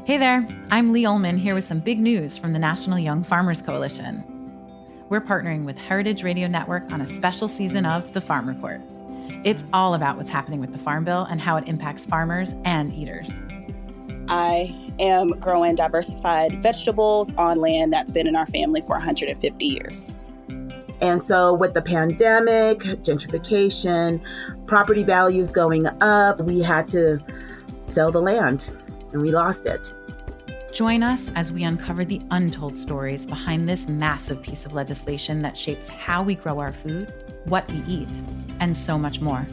Hey there, I'm Lee Ullman here with some big news from the National Young Farmers Coalition. We're partnering with Heritage Radio Network on a special season of The Farm Report. It's all about what's happening with the Farm Bill and how it impacts farmers and eaters. I am growing diversified vegetables on land that's been in our family for 150 years. And so with the pandemic, gentrification, property values going up, we had to sell the land and we lost it. Join us as we uncover the untold stories behind this massive piece of legislation that shapes how we grow our food, what we eat, and so much more.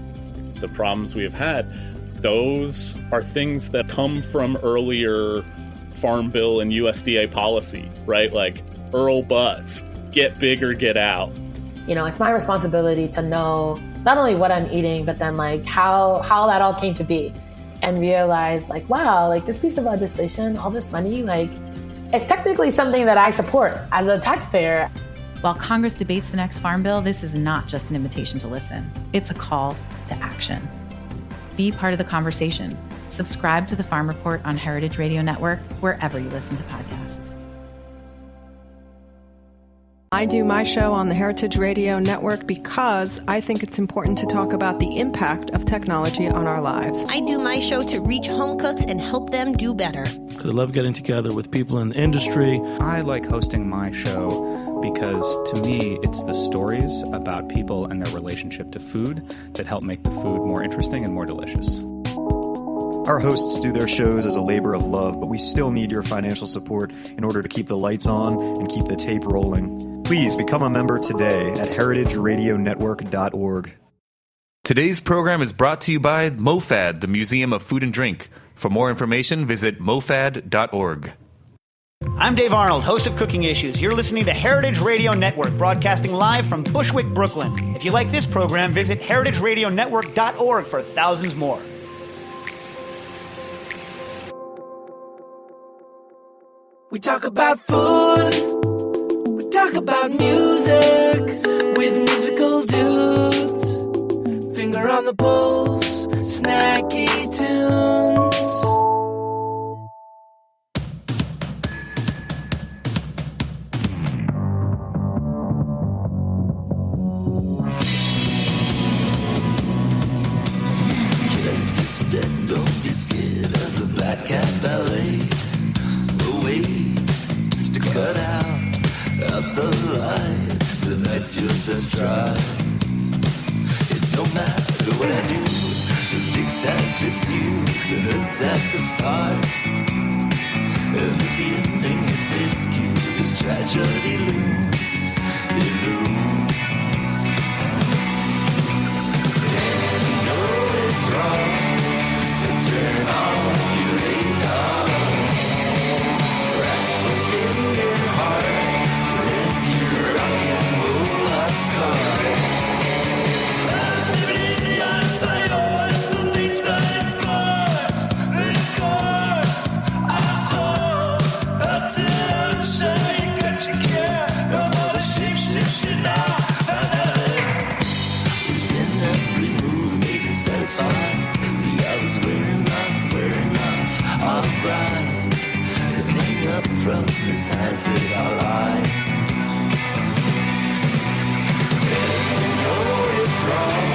The problems we have had, those are things that come from earlier Farm Bill and USDA policy, right? Like Earl Butts, get big or get out. You know, it's my responsibility to know not only what I'm eating, but then like how that all came to be. And realize like, wow, like this piece of legislation, all this money, like it's technically something that I support as a taxpayer. While Congress debates the next Farm Bill, this is not just an invitation to listen. It's a call to action. Be part of the conversation. Subscribe to the Farm Report on Heritage Radio Network, wherever you listen to podcasts. I do my show on the Heritage Radio Network because I think it's important to talk about the impact of technology on our lives. I do my show to reach home cooks and help them do better. I love getting together with people in the industry. I like hosting my show because, to me, it's the stories about people and their relationship to food that help make the food more interesting and more delicious. Our hosts do their shows as a labor of love, but we still need your financial support in order to keep the lights on and keep the tape rolling. Please become a member today at heritageradionetwork.org. Today's program is brought to you by MoFad, the Museum of Food and Drink. For more information, visit mofad.org. I'm Dave Arnold, host of Cooking Issues. You're listening to Heritage Radio Network, broadcasting live from Bushwick, Brooklyn. If you like this program, visit heritageradionetwork.org for thousands more. We talk about food. Talk about music with musical dudes. Finger on the pulse, snacky tunes. Don't be scared of the Black Cat Ballet. The way to cut out the light, tonight's your test drive. It don't matter what I do, this big sass fits you. It hurts at the start, and if the ending hits its cue, this tragedy looms, it looms. And you know it's wrong, so turn off your radar. Right within your heart, from this has it all life. And you know it's wrong,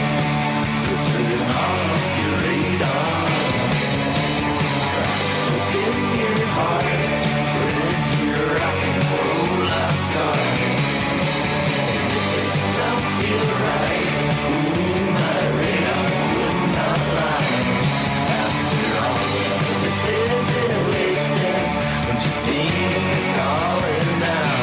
so turn off your radar. Open your heart, let your rock and roll last star. And if it don't feel right, ooh, my radar will not lie. After all, the days are wasted, don't you think calling now?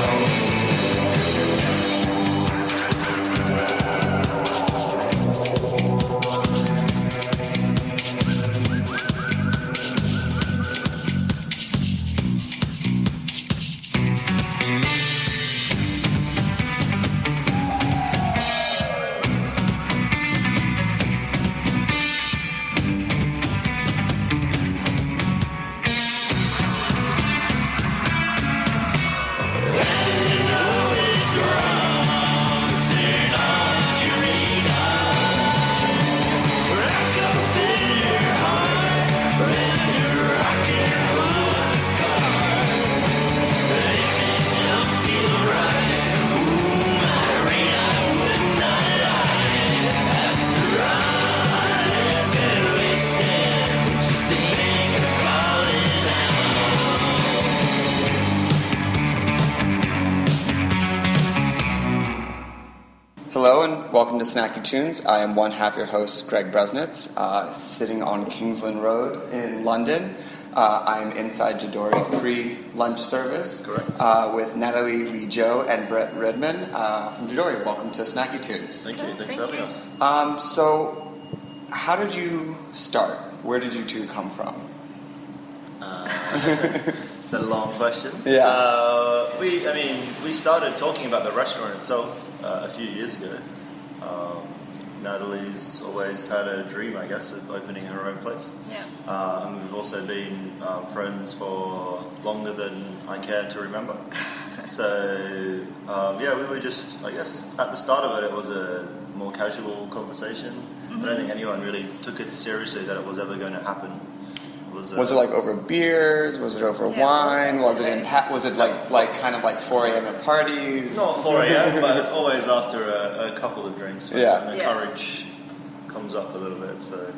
Snacky Tunes. I am one half your host, Greg Bresnitz, sitting on Kingsland Road in London. I'm inside Jidori pre-lunch service. Correct. With Natalie Lee Joe and Brett Redman from Jidori. Welcome to Snacky Tunes. Thank you. Thanks for having us. So, how did you start? Where did you two come from? It's a long question. Yeah. We started talking about the restaurant itself a few years ago. Natalie's always had a dream, I guess, of opening her own place. Yeah. And we've also been friends for longer than I care to remember. So, we were just, I guess, at the start of it was a more casual conversation. Mm-hmm. I don't think anyone really took it seriously that it was ever going to happen. Was it like over beers? Was it over wine? Was it like kind of like 4 a.m. at parties? Not 4 a.m., but it's always after a couple of drinks. Yeah. And the courage comes up a little bit. So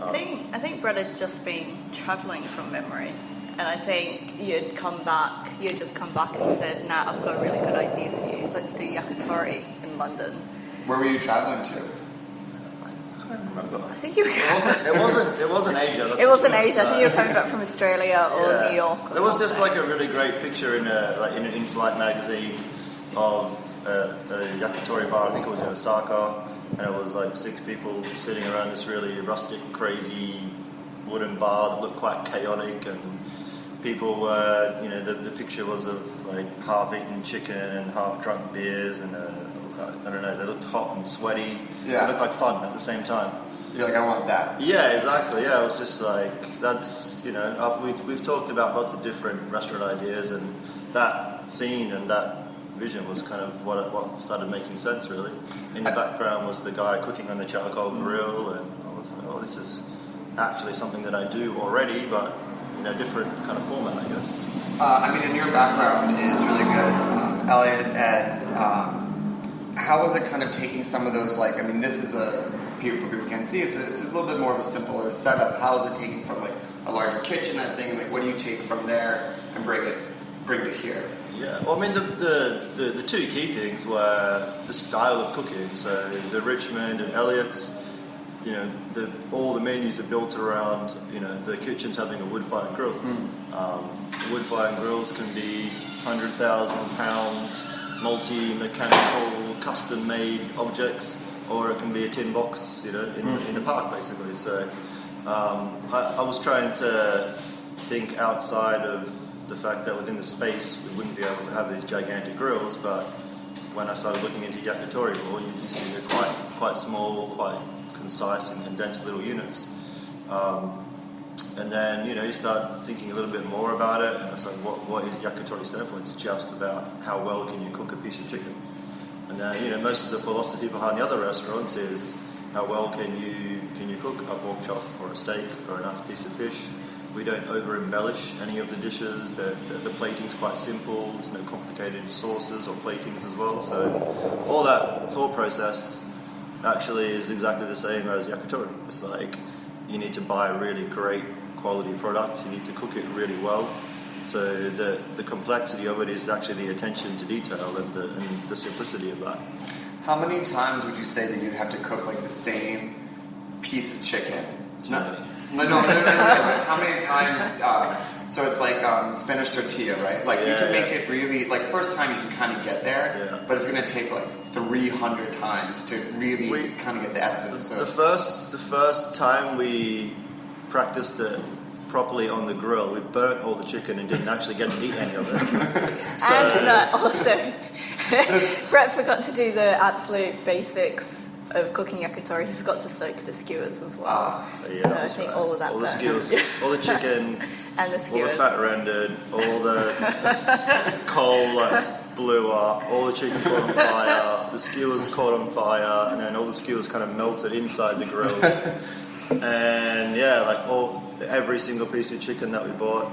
I think Brett had just been travelling from memory, and I think you'd just come back and said, "Nah, I've got a really good idea for you. Let's do yakitori in London." Where were you travelling to? I can't remember. I think you. It wasn't Asia. It wasn't Asia. I think you were coming back from Australia or New York. Or there was just like a really great picture in an in-flight magazine of a yakitori bar. I think it was in Osaka, and it was like 6 people sitting around this really rustic, crazy wooden bar that looked quite chaotic, and people were, the picture was of like half-eaten chicken and half-drunk beers, and I don't know, they looked hot and sweaty. Yeah. They looked like fun at the same time. You're like, I want that. Yeah, exactly. Yeah, it was just like, that's, we've talked about lots of different restaurant ideas, and that scene and that vision was kind of what started making sense, really. In the background was the guy cooking on the charcoal grill, and I was like, oh, this is actually something that I do already, but in a different kind of format, I guess. And your background is really good, Elliot, and how was it kind of taking some of those, this is for people who can't see, it's a little bit more of a simpler setup. How is it taking from like a larger kitchen, that thing, like what do you take from there and bring to here? Yeah, well, the 2 key things were the style of cooking. So the Richmond and Elliot's, all the menus are built around, the kitchen's having a wood-fired grill. Wood-fired grills can be 100,000 pounds, multi-mechanical, custom-made objects, or it can be a tin box, in the park, basically. So I was trying to think outside of the fact that within the space we wouldn't be able to have these gigantic grills, but when I started looking into yakitori, you see they're quite small, quite concise and condensed little units. And then, you start thinking a little bit more about it, and it's like, what is yakitori stand for? It's just about how well can you cook a piece of chicken. And then, most of the philosophy behind the other restaurants is how well can you cook a pork chop or a steak or a nice piece of fish. We don't over-embellish any of the dishes. The plating's quite simple. There's no complicated sauces or platings as well. So all that thought process actually is exactly the same as yakitori. It's like you need to buy a really great quality product. You need to cook it really well. So the complexity of it is actually the attention to detail and the simplicity of that. How many times would you say that you'd have to cook like the same piece of chicken? No. How many times? So it's like spinach tortilla, right? Like you can make it really, like first time you can kind of get there, but it's going to take like 300 times to really kind of get the essence. So the first time we practiced it properly on the grill, we burnt all the chicken and didn't actually get to eat any of it. And also, Brett forgot to do the absolute basics of cooking yakitori. He forgot to soak the skewers as well. So I think all of that. All the skewers, all the chicken, and the skewers, all the fat rendered, all the coal blew up, all the chicken caught on fire, the skewers caught on fire, and then all the skewers kind of melted inside the grill. And every single piece of chicken that we bought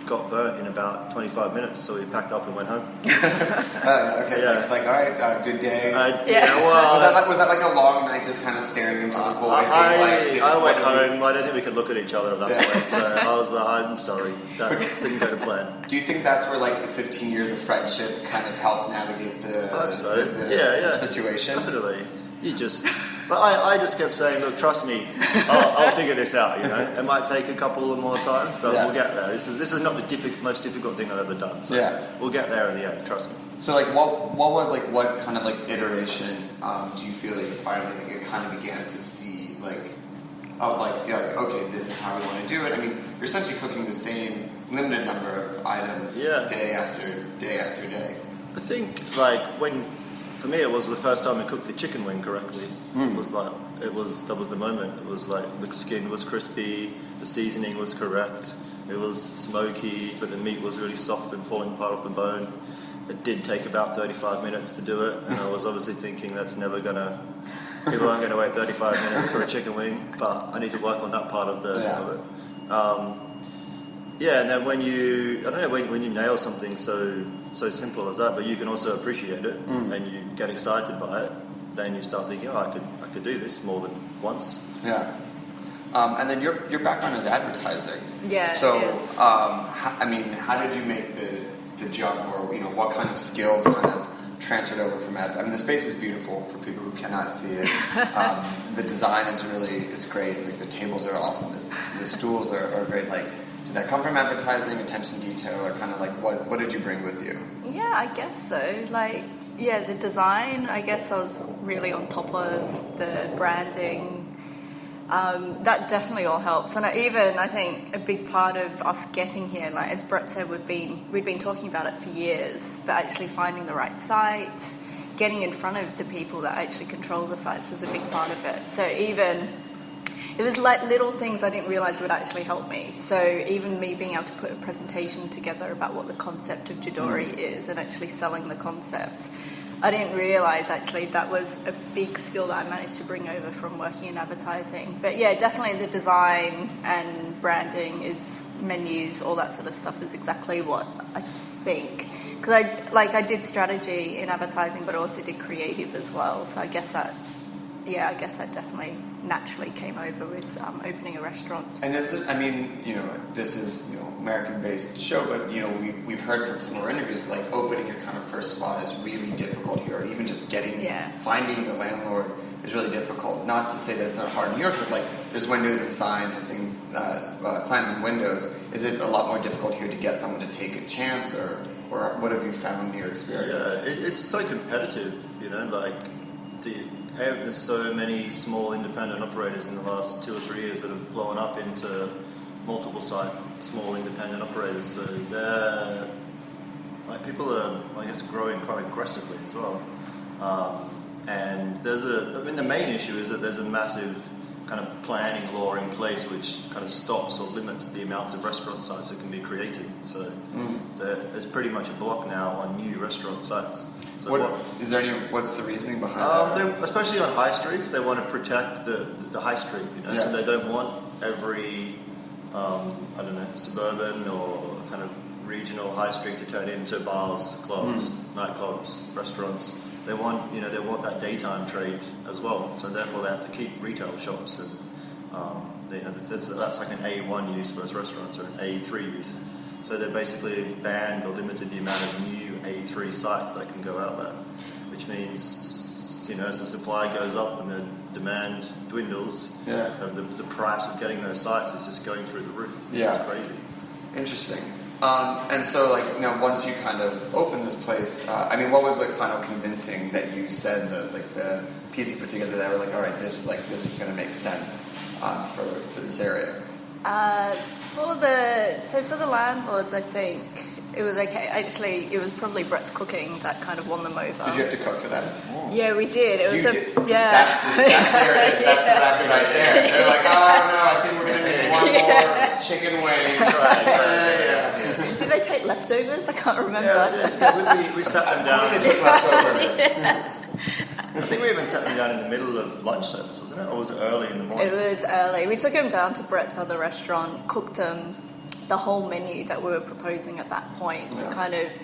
got burnt in about 25 minutes, so we packed up and went home. Okay, all right, good day. Well, was that like a long night just kind of staring into the void? I went home. I don't think we could look at each other at that point, so I was like, I'm sorry, that didn't go to plan. Do you think that's where like the 15 years of friendship kind of helped navigate the situation? Definitely. you just, I just kept saying, look, trust me, I'll figure this out. It might take a couple of more times, but we'll get there. This is not the most difficult thing I've ever done. So we'll get there in the end. Trust me. So like, what kind of like iteration do you feel that you finally like it kind of began to see like okay, this is how we want to do it? I mean, you're essentially cooking the same limited number of items day after day after day. I think for me it was the first time I cooked the chicken wing correctly. It was that was the moment. It was like the skin was crispy, the seasoning was correct, it was smoky, but the meat was really soft and falling apart off the bone. It did take about 35 minutes to do it, and I was obviously thinking people aren't going to wait 35 minutes for a chicken wing, but I need to work on that part of it. And then when you nail something so simple as that, but you can also appreciate it and you get excited by it, then you start thinking, I could do this more than once. Yeah. And then your background is advertising. Yeah. So, it is. how did you make the jump, or what kind of skills kind of transferred over from ad? I mean, the space is beautiful for people who cannot see it. The design is great. Like the tables are awesome. The stools are great. Like, did that come from advertising, attention to detail, or kind of like what did you bring with you? Yeah, I guess so. Like, the design. I guess I was really on top of the branding. That definitely all helps, and I think a big part of us getting here, like as Brett said, we'd been talking about it for years, but actually finding the right site, getting in front of the people that actually control the sites was a big part of it. So it was like little things I didn't realise would actually help me. So even me being able to put a presentation together about what the concept of Jidori is and actually selling the concept, I didn't realise actually that was a big skill that I managed to bring over from working in advertising. But yeah, definitely the design and branding, its menus, all that sort of stuff is exactly what I think. Because I did strategy in advertising, but I also did creative as well. So I guess that definitely naturally came over with opening a restaurant. And this is American-based show, but we've heard from some of our interviews like opening your kind of first spot is really difficult here, or even just finding the landlord is really difficult. Not to say that it's not hard in New York, but like there's windows and signs and things, signs and windows. Is it a lot more difficult here to get someone to take a chance, or what have you found in your experience? Yeah, it's so competitive, there's so many small independent operators in the last 2 or 3 years that have blown up into multiple site small independent operators. So they're people are, I guess, growing quite aggressively as well. And the main issue is that there's a massive kind of planning law in place which kind of stops or limits the amount of restaurant sites that can be created. So there's pretty much a block now on new restaurant sites. So what's the reasoning behind that? Especially on high streets, they want to protect the high street, so they don't want every, suburban or kind of regional high street to turn into bars, clubs, nightclubs, restaurants. They want that daytime trade as well, so therefore they have to keep retail shops, and that's like an A1 use versus restaurants, or an A3 use. So they're basically banned or limited the amount of new A3 sites that can go out there, which means, as the supply goes up and the demand dwindles, the price of getting those sites is just going through the roof. Yeah. It's crazy. Interesting. And so, once you kind of opened this place, what was final convincing that you said the piece you put together that were all right, this is going to make sense for this area? For the landlords, I think it was okay. Actually, it was probably Brett's cooking that kind of won them over. Did you have to cook for them? Yeah, we did. It was there it is. That's the bracket right there. They're like, I think we're going to need one more chicken wing. Did they take leftovers? I can't remember. Yeah, we sat them down. They took leftovers. I think we even sat them down in the middle of lunch service, wasn't it? Or was it early in the morning? It was early. We took them down to Brett's other restaurant, cooked them the whole menu that we were proposing at that point to kind of,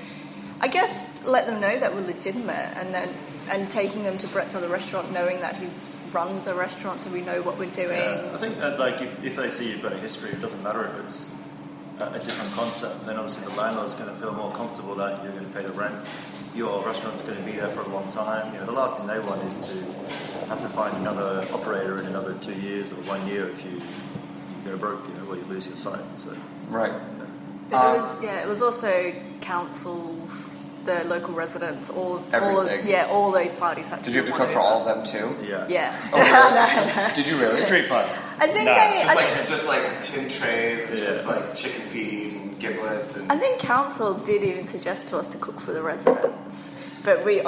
I guess, let them know that we're legitimate, and taking them to Brett's other restaurant knowing that he runs a restaurant, so we know what we're doing. Yeah, I think that if they see you've got a history, it doesn't matter if it's a different concept, then obviously the landlord's going to feel more comfortable that you're going to pay the rent your restaurant's going to be there for a long time. The last thing they want is to have to find another operator in another 2 years or 1 year if you go broke, or you lose your site. So right. But it was also councils, the local residents, all those parties had to. Did you have to cook for all of them too? Yeah. Oh, really? No. Did you really? Street party. I think just like tin trays and just like chicken feed and giblets and. I think council did even suggest to us to cook for the residents, but we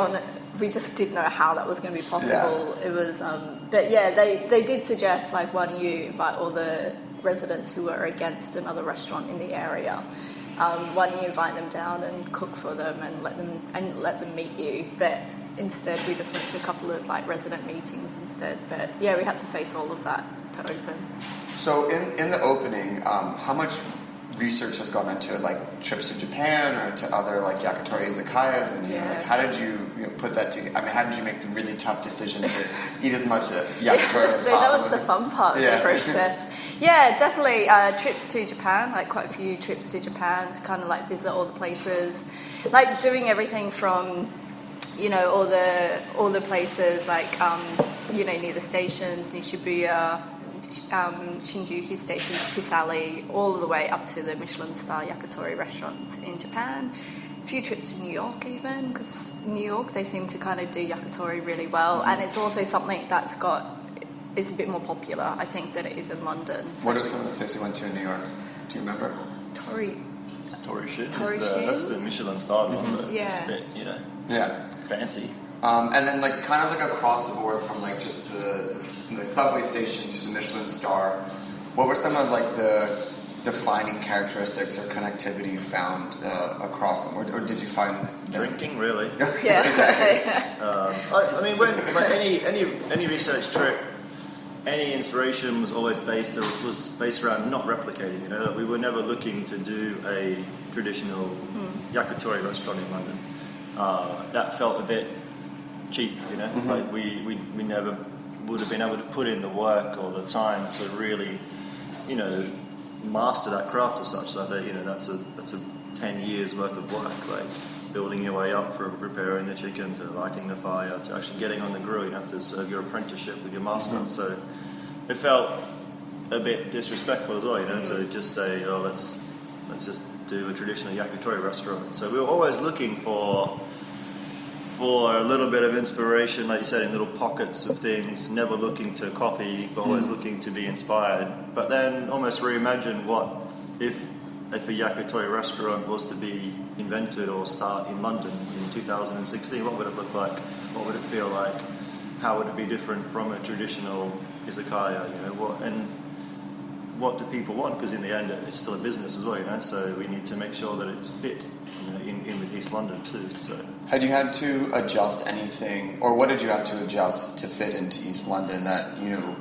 just didn't know how that was going to be possible. Yeah. It was, but yeah, they did suggest, like, why don't you invite all the residents who were against another restaurant in the area? Why don't you invite them down and cook for them and let them meet you? But instead, we just went to a couple of like resident meetings instead. But yeah, we had to face all of that to open. So in the opening, how much research has gone into it, like trips to Japan or to other like yakitori izakayas, and like how did you put that together? I mean, how did you make the really tough decision to eat as much yakitori as possible? That was the fun part of the process. Yeah, definitely trips to Japan, like quite a few trips to Japan to kind of like visit all the places, like doing everything from all the places like near the stations, near Shibuya, Shinjuku Station, Kisali, all the way up to the Michelin star yakitori restaurants in Japan. A few trips to New York even, because New York, they seem to kind of do yakitori really well, and it's also something that's is a bit more popular, I think, than it is in London. So. What are some of the places you went to in New York? Do you remember? Tori Shin. That's the Michelin star one, but yeah. It's a bit, fancy. And then like kind of like across the board from like just the subway station to the Michelin star, what were some of like the defining characteristics or connectivity you found across them, or did you find drinking really? Yeah. I mean, when like any research trip, any inspiration was always based around not replicating. We were never looking to do a traditional yakitori restaurant in London. That felt a bit cheap, like we never would have been able to put in the work or the time to really, master that craft as such. So that that's a 10 years worth of work, like building your way up from preparing the chicken to lighting the fire to actually getting on the grill. You have to serve your apprenticeship with your master. So it felt a bit disrespectful as well, to just say, oh, let's just do a traditional yakitori restaurant. So we were always looking for a little bit of inspiration, like you said, in little pockets of things, never looking to copy, but always looking to be inspired. But then almost reimagine what if a yakitori restaurant was to be invented or start in London in 2016, what would it look like? What would it feel like? How would it be different from a traditional izakaya? What do people want? Because in the end, it's still a business as well, so we need to make sure that it's fit in with East London too. So, had you had to adjust anything, or what did you have to adjust to fit into East London that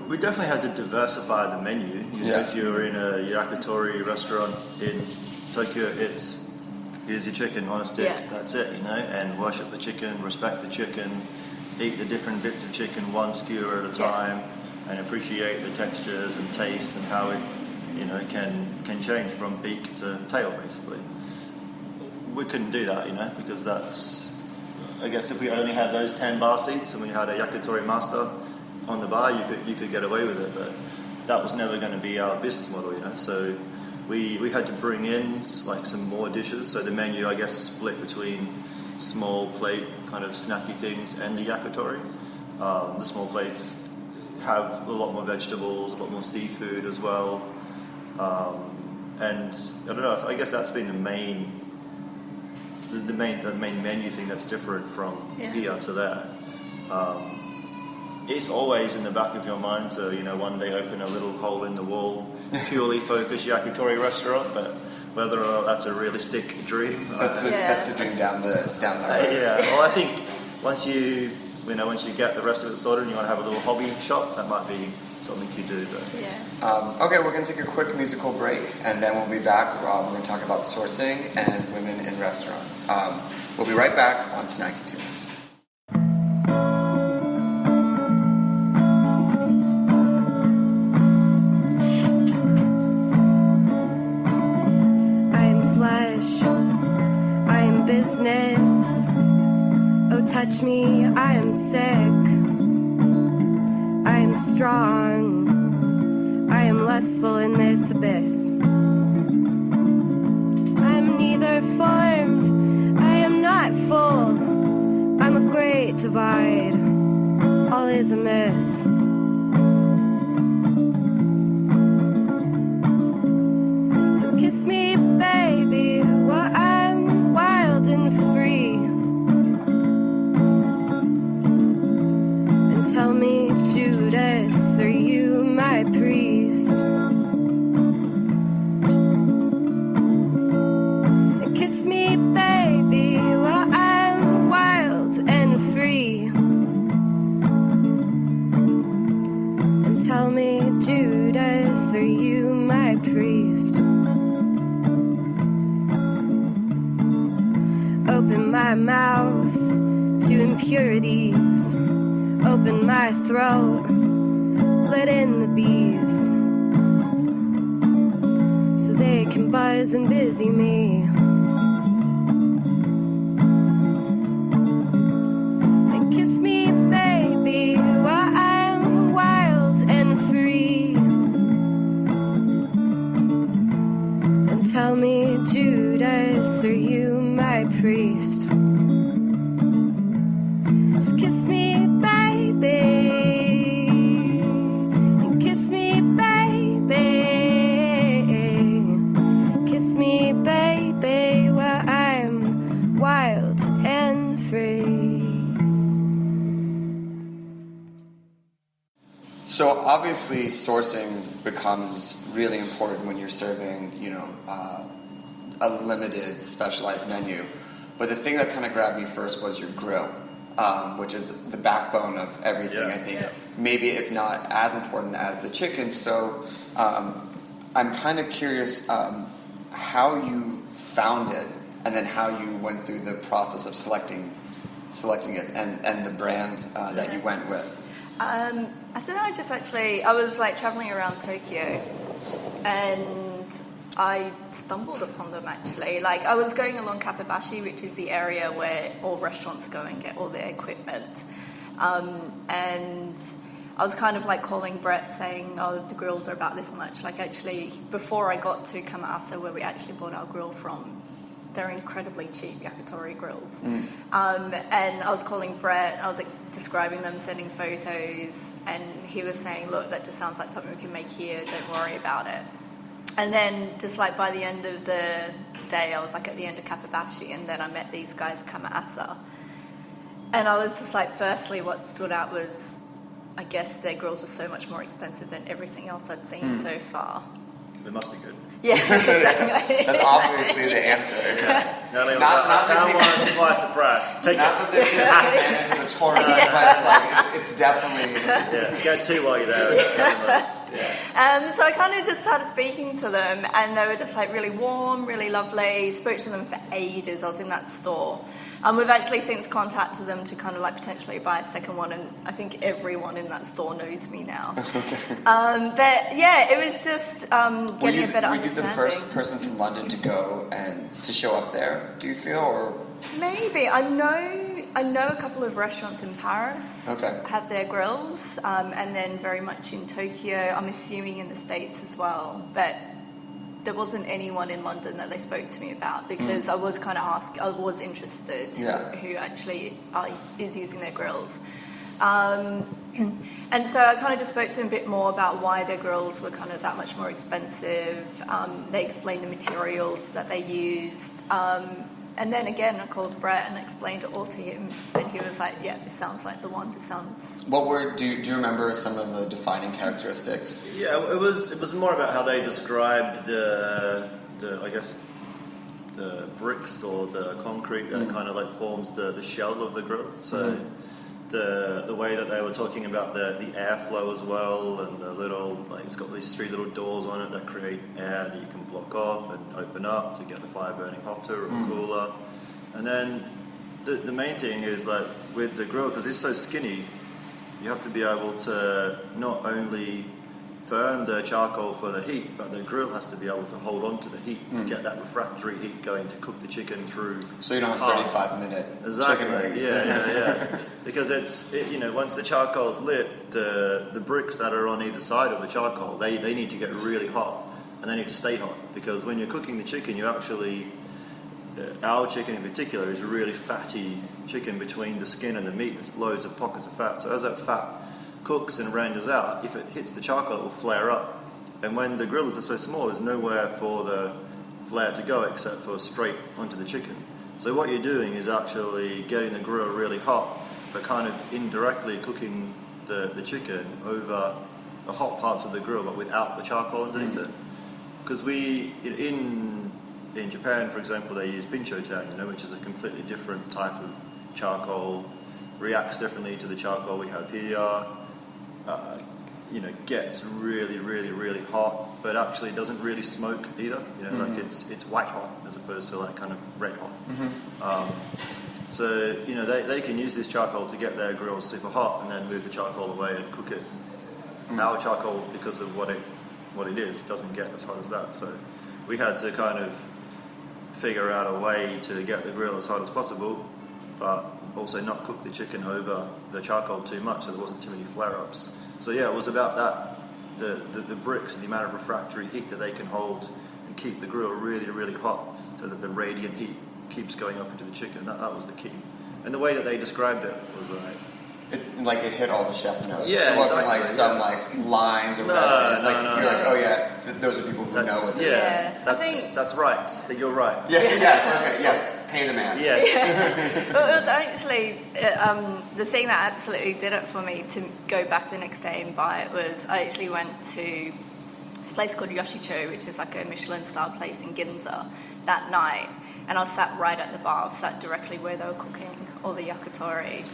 We definitely had to diversify the menu. If you're in a yakitori restaurant in Tokyo, it's here's your chicken on a stick, that's it, and worship the chicken, respect the chicken, eat the different bits of chicken one skewer at a time, and appreciate the textures and tastes and how it can change from beak to tail basically. We couldn't do that, because that's, I guess if we only had those 10 bar seats and we had a yakitori master on the bar, you could get away with it, but that was never going to be our business model, So we had to bring in like some more dishes. So the menu, I guess, is split between small plate kind of snacky things and the yakitori. The small plates have a lot more vegetables, a lot more seafood as well. And I don't know, I guess that's been the main menu thing that's different from here to there. It's always in the back of your mind to, one day open a little hole in the wall, purely focused yakitori restaurant, but whether or not that's a realistic dream. That's the dream down the road. Well, I think once you get the rest of it sorted and you want to have a little hobby shop, that might be something you do. But. Okay, we're going to take a quick musical break, and then we'll be back. We're going to talk about sourcing and women in restaurants. We'll be right back on Snacky Tunes. I am flesh. I am business. Touch me, I am sick. I am strong. I am lustful in this abyss. I'm neither formed, I am not full. I'm a great divide. All is amiss. So kiss me, baby, while I'm wild and free. And tell me, Judas, are you my priest? And kiss me, baby, while I'm wild and free. And tell me, Judas, are you my priest? Open my mouth to impurities. Open my throat, let in the bees, so they can buzz and busy me. And kiss me, baby, while I'm wild and free. And tell me, Judas, are you my priest? Just kiss me, baby, and kiss me, baby, kiss me, baby, while I'm wild and free. So obviously sourcing becomes really important when you're serving, a limited, specialized menu. But the thing that kind of grabbed me first was your grill. Which is the backbone of everything, I think. Yeah. Maybe if not as important as the chicken. So I'm kind of curious how you found it and then how you went through the process of selecting it and the brand that you went with. I don't know, I was like traveling around Tokyo and I stumbled upon them actually. Like I was going along Kappabashi, which is the area where all restaurants go and get all their equipment. And I was kind of like calling Brett saying, oh, the grills are about this much. Like actually, before I got to Kama'asa, where we actually bought our grill from, they're incredibly cheap yakitori grills. And I was calling Brett, I was describing them, sending photos, and he was saying, look, that just sounds like something we can make here, don't worry about it. And then just like by the end of the day, I was like at the end of Kappabashi, and then I met these guys, Kama'asa. And I was just like, firstly, what stood out was, I guess their grills were so much more expensive than everything else I'd seen so far. They must be good. Yeah, exactly. That's obviously the answer. No, they one twice the price. Take not that they're taking advantage of a tourist, but it's like it's definitely. Yeah, get two while you're there. So I kind of just started speaking to them, and they were just like really warm, really lovely. Spoke to them for ages. I was in that store. We've actually since contacted them to kind of like potentially buy a second one, and I think everyone in that store knows me now. But yeah, it was just getting a better understanding. Were you the first person from London to go and to show up there, do you feel, or? Maybe. I know a couple of restaurants in Paris have their grills, and then very much in Tokyo, I'm assuming in the States as well, but there wasn't anyone in London that they spoke to me about, because I was kind of I was interested who actually is using their grills. And so I kind of just spoke to them a bit more about why their grills were kind of that much more expensive. They explained the materials that they used. And then again, I called Brett and explained it all to him, and he was like, "Yeah, this sounds like the one. This sounds." Do you remember some of the defining characteristics? Yeah, it was more about how they described the bricks or the concrete that kind of like forms the shell of the grill. So the way that they were talking about the airflow as well, and the little it's got these 3 little doors on it that create air that you can block off and open up to get the fire burning hotter or cooler. And then the main thing is that with the grill, because it's so skinny, you have to be able to not only burn the charcoal for the heat, but the grill has to be able to hold on to the heat to get that refractory heat going to cook the chicken through. So you don't have 35-minute exactly. chicken legs. Yeah. Because once the charcoal's lit, the bricks that are on either side of the charcoal, they need to get really hot, and they need to stay hot, because when you're cooking the chicken, you actually, our chicken in particular is a really fatty chicken between the skin and the meat. There's loads of pockets of fat. So as that fat cooks and renders out, if it hits the charcoal, it will flare up. And when the grillers are so small, there's nowhere for the flare to go except for straight onto the chicken. So what you're doing is actually getting the grill really hot, but kind of indirectly cooking the chicken over the hot parts of the grill, but without the charcoal underneath it. Because in Japan, for example, they use binchotan, which is a completely different type of charcoal, reacts differently to the charcoal we have here. Gets really, really, really hot, but actually doesn't really smoke either. Like it's white hot as opposed to like kind of red hot. So they can use this charcoal to get their grills super hot and then move the charcoal away and cook it. Our charcoal, because of what it is, doesn't get as hot as that. So we had to kind of figure out a way to get the grill as hot as possible, but also not cook the chicken over the charcoal too much, so there wasn't too many flare-ups. So yeah, it was about that, the bricks and the amount of refractory heat that they can hold and keep the grill really, really hot, so that the radiant heat keeps going up into the chicken. That was the key. And the way that they described it was it hit all the chef notes. Yeah, it wasn't some lines or whatever. Those are people who know what this is. Yeah, that's right. You're right. Yeah, yes. Pay the man. Yes. Well, it was actually the thing that absolutely did it for me to go back the next day and buy it was I actually went to this place called Yoshicho, which is like a Michelin-star place in Ginza, that night, and I was sat right at the bar. I was sat directly where they were cooking all the yakitori,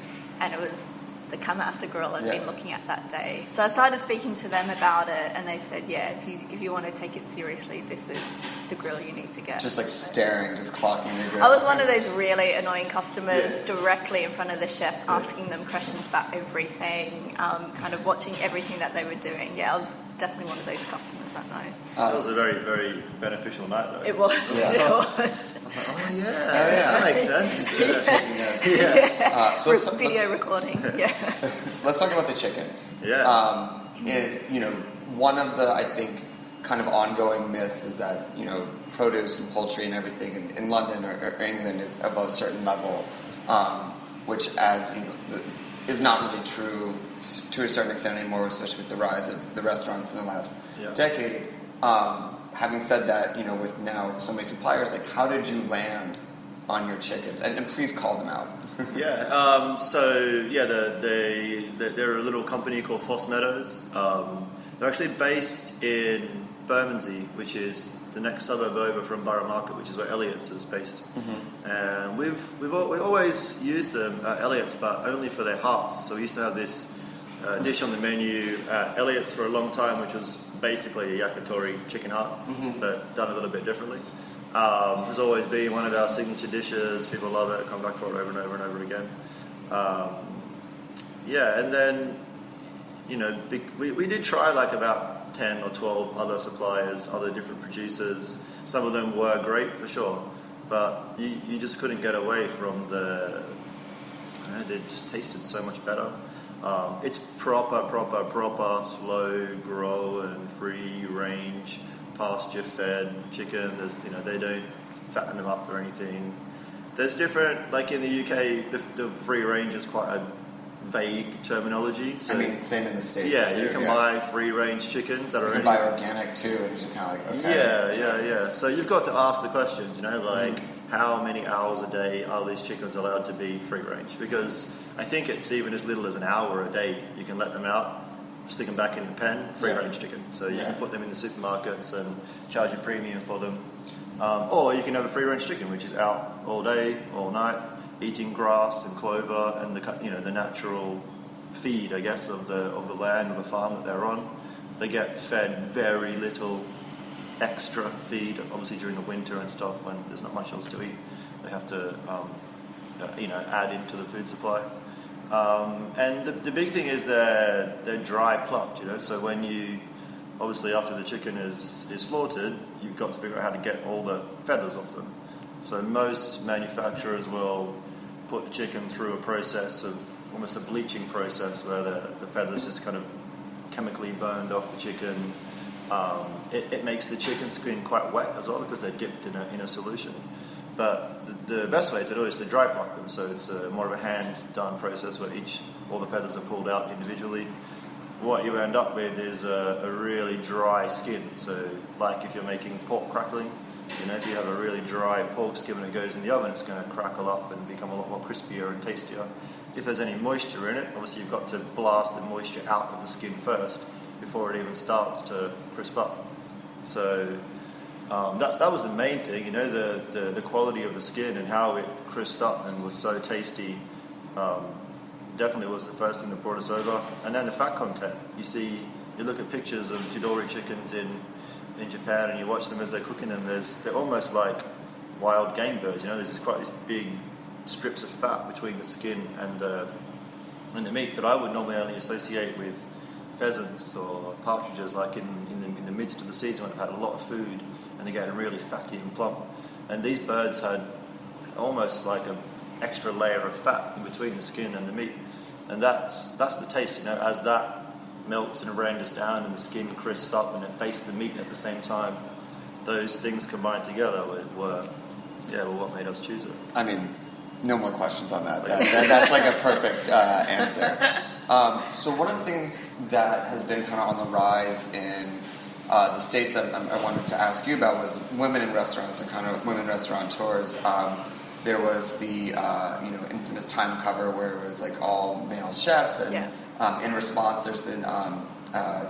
and it was the Kamasa grill I'd been looking at that day. So I started speaking to them about it, and they said, if you want to take it seriously, this is the grill you need to get. Just like staring, just clocking the grill. I was one of those really annoying customers directly in front of the chefs, asking them questions about everything, kind of watching everything that they were doing. Yeah, I was definitely one of those customers that night. It was a very, very beneficial night, though. It was. Yeah. It was. That makes sense. Just taking notes. So video recording. Yeah. Let's talk about the chickens. Yeah. One of the, I think, kind of ongoing myths is that, produce and poultry and everything in London or England is above a certain level, which, is not really true to a certain extent anymore, especially with the rise of the restaurants in the last decade. Having said that, with so many suppliers, like, how did you land on your chickens? And please call them out. They're a little company called Foss Meadows. They're actually based in Bermondsey, which is the next suburb over from Borough Market, which is where Elliot's is based. And we always used them at Elliot's, but only for their hearts. So we used to have this dish on the menu at Elliot's for a long time, which was basically a yakitori chicken heart, but done a little bit differently. Has always been one of our signature dishes. People love it, come back for it over and over and over again. And then, we did try like about 10 or 12 other suppliers, other different producers. Some of them were great for sure, but you just couldn't get away from they just tasted so much better. It's proper slow grow and free range, pasture fed chicken. They don't fatten them up or anything. There's different, like in the UK, the free range is quite a vague terminology. So, same in the States. Yeah, too, you can buy free range chickens that are. You can buy organic too, and it's kind of like okay. Yeah. So you've got to ask the questions, how many hours a day are these chickens allowed to be free range? Because I think it's even as little as an hour a day you can let them out, stick them back in the pen, free range chicken. So you can put them in the supermarkets and charge a premium for them. Or you can have a free range chicken, which is out all day, all night, eating grass and clover and the natural feed, I guess, of the land or the farm that they're on. They get fed very little extra feed, obviously during the winter and stuff when there's not much else to eat. They have to, add into the food supply. And the big thing is they're dry plucked, So when you obviously after the chicken is slaughtered, you've got to figure out how to get all the feathers off them. So most manufacturers will put the chicken through a process of almost a bleaching process where the feathers just kind of chemically burned off the chicken. It makes the chicken skin quite wet as well because they're dipped in a solution. But the best way to do it is to dry pluck them. So it's more of a hand-done process where all the feathers are pulled out individually. What you end up with is a really dry skin. So like if you're making pork crackling, if you have a really dry pork skin when it goes in the oven, it's going to crackle up and become a lot more crispier and tastier. If there's any moisture in it, obviously you've got to blast the moisture out of the skin first before it even starts to crisp up. So that was the main thing, the quality of the skin and how it crisped up and was so tasty. Definitely was the first thing that brought us over. And then the fat content. You look at pictures of Jidori chickens in Japan and you watch them as they're cooking them, they're almost like wild game birds. There's these big strips of fat between the skin and the meat that I would normally only associate with pheasants or partridges, like in the midst of the season when they've had a lot of food and they're getting really fatty and plump. And these birds had almost like an extra layer of fat in between the skin and the meat. And that's the taste, as that melts and renders down and the skin crisps up and it bastes the meat at the same time. Those things combined together were what made us choose it. I mean, no more questions on that. That's like a perfect answer. So one of the things that has been kind of on the rise in the States that I wanted to ask you about was women in restaurants and kind of women restaurateurs. There was the infamous Time cover where it was like all male chefs, and in response, there's been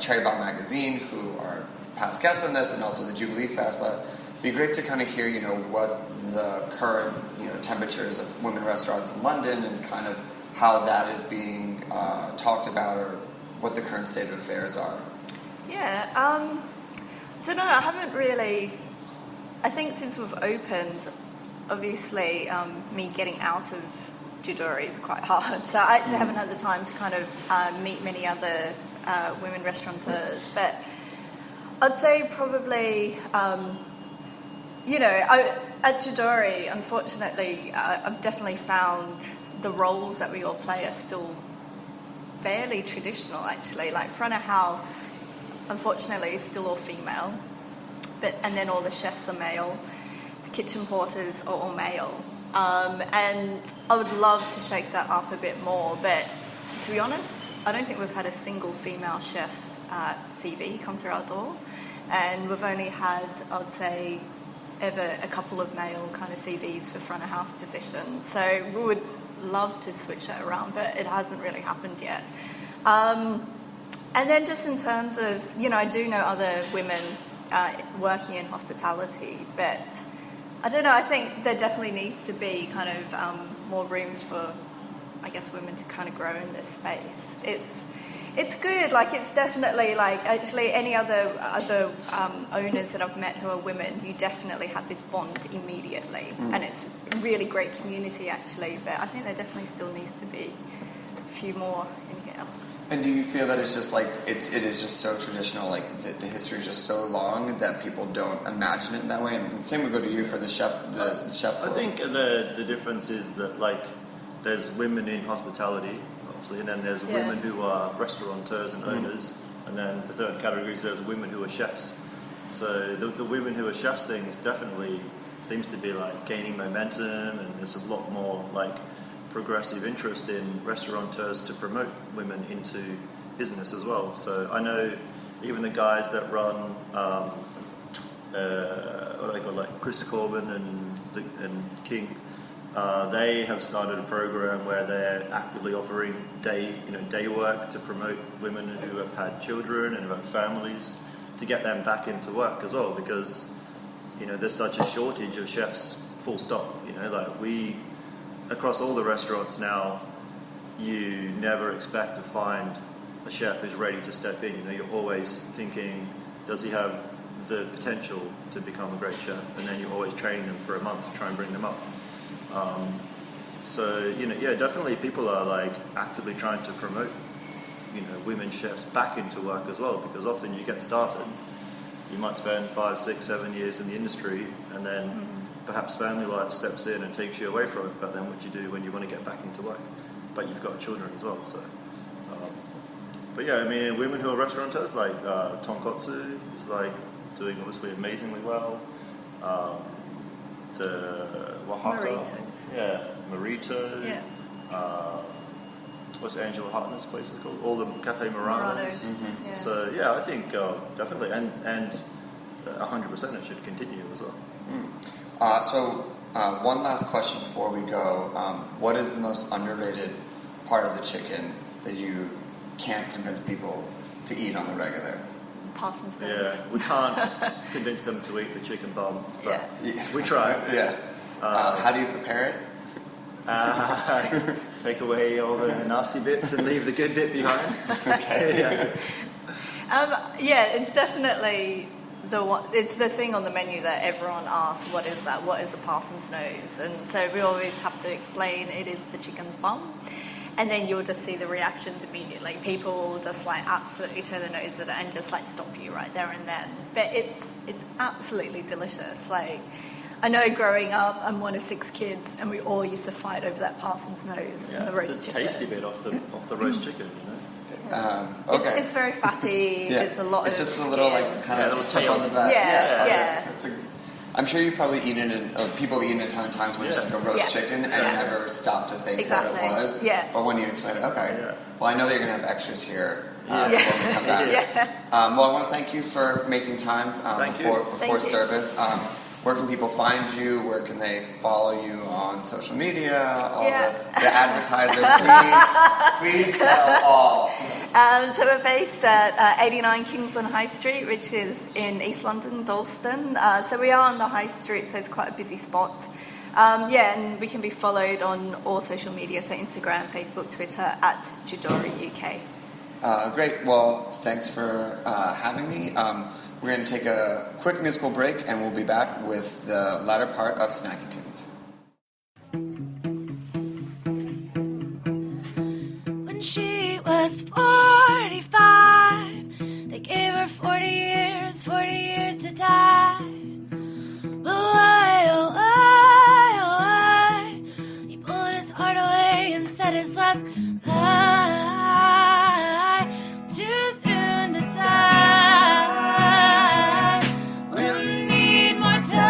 Cherry Bomb Magazine, who are past guests on this, and also the Jubilee Fest. But it'd be great to kind of hear, what the current temperatures of women restaurants in London and kind of how that is being talked about, or what the current state of affairs are. Yeah, I don't know. I haven't really. I think since we've opened, obviously, me getting out of Jidori is quite hard. So I actually haven't had the time to kind of meet many other women restaurateurs. But I'd say probably, at Jidori, unfortunately, I've definitely found the roles that we all play are still fairly traditional, actually. Like front of house, unfortunately, is still all female. And then all the chefs are male. The kitchen porters are all male. And I would love to shake that up a bit more, but to be honest, I don't think we've had a single female chef CV come through our door, and we've only had, I'd say, ever a couple of male kind of CVs for front of house positions. So we would love to switch that around, but it hasn't really happened yet. And then just in terms of, I do know other women working in hospitality, but I don't know, I think there definitely needs to be kind of more room for, I guess, women to kind of grow in this space. It's good, like it's definitely like, actually any other owners that I've met who are women, you definitely have this bond immediately. And it's a really great community actually, but I think there definitely still needs to be a few more in here. And do you feel that it's just like, it is just so traditional, like the history is just so long that people don't imagine it in that way? And same would go to you for the chef I think the difference is that like there's women in hospitality, obviously, and then there's women who are restaurateurs and owners, and then the third category is there's women who are chefs. So the women who are chefs thing is definitely seems to be like gaining momentum, and there's a lot more like progressive interest in restaurateurs to promote women into business as well. So I know even the guys that run what do they call, like Chris Corbin and King, they have started a program where they're actively offering day work to promote women who have had children and who have families, to get them back into work as well, because there's such a shortage of chefs, full stop. Across all the restaurants now, you never expect to find a chef who's ready to step in. You're always thinking, does he have the potential to become a great chef? And then you're always training them for a month to try and bring them up. So definitely people are like actively trying to promote women chefs back into work as well, because often you get started, you might spend 5, 6, 7 years in the industry, and then perhaps family life steps in and takes you away from it. But then what do you do when you want to get back into work, but you've got children as well? So, but yeah, I mean, women who are restaurateurs, like Tonkotsu is like doing obviously amazingly well. The Oaxaca, Marito. What's Angela Hartnett's place called? All the Cafe Moranos. So yeah, I think definitely, and 100% it should continue as well. So one last question before we go: what is the most underrated part of the chicken that you can't convince people to eat on the regular? Parson's nose. Yeah, we can't convince them to eat the chicken bum, but we try. How do you prepare it? Take away all the nasty bits and leave the good bit behind. Okay. It's definitely it's the thing on the menu that everyone asks, what is that? What is the Parson's nose? And so we always have to explain it is the chicken's bum. And then you'll just see the reactions immediately. People will just like absolutely turn their nose at it and just like stop you right there and then. But it's absolutely delicious. Like, I know growing up, I'm one of 6 kids, and we all used to fight over that Parson's nose and the roast chicken. It's the tasty bit off the roast chicken, Okay. It's very fatty. There's a lot. It's of just skin. a little like kind of tip on the back. I'm sure you've probably eaten it. People have eaten it a ton of times when it's like a roast chicken and never stopped to think what it was. But when you explain it, well, I know that you're gonna have extras here when we come back. Well, I want to thank you for making time before service. Where can people find you? Where can they follow you on social media? All the advertisers, please tell all. So we're based at 89 Kingsland High Street, which is in East London, Dalston. So we are on the High Street, so it's quite a busy spot. And we can be followed on all social media, so Instagram, Facebook, Twitter, at Jidori UK. Great. Well, thanks for having me. We're going to take a quick musical break, and we'll be back with the latter part of Snacky Tunes. When she was 45, they gave her 40 years to die. But why, oh why, oh why, he pulled his heart away and said his last goodbye. Too soon to die. We're 85.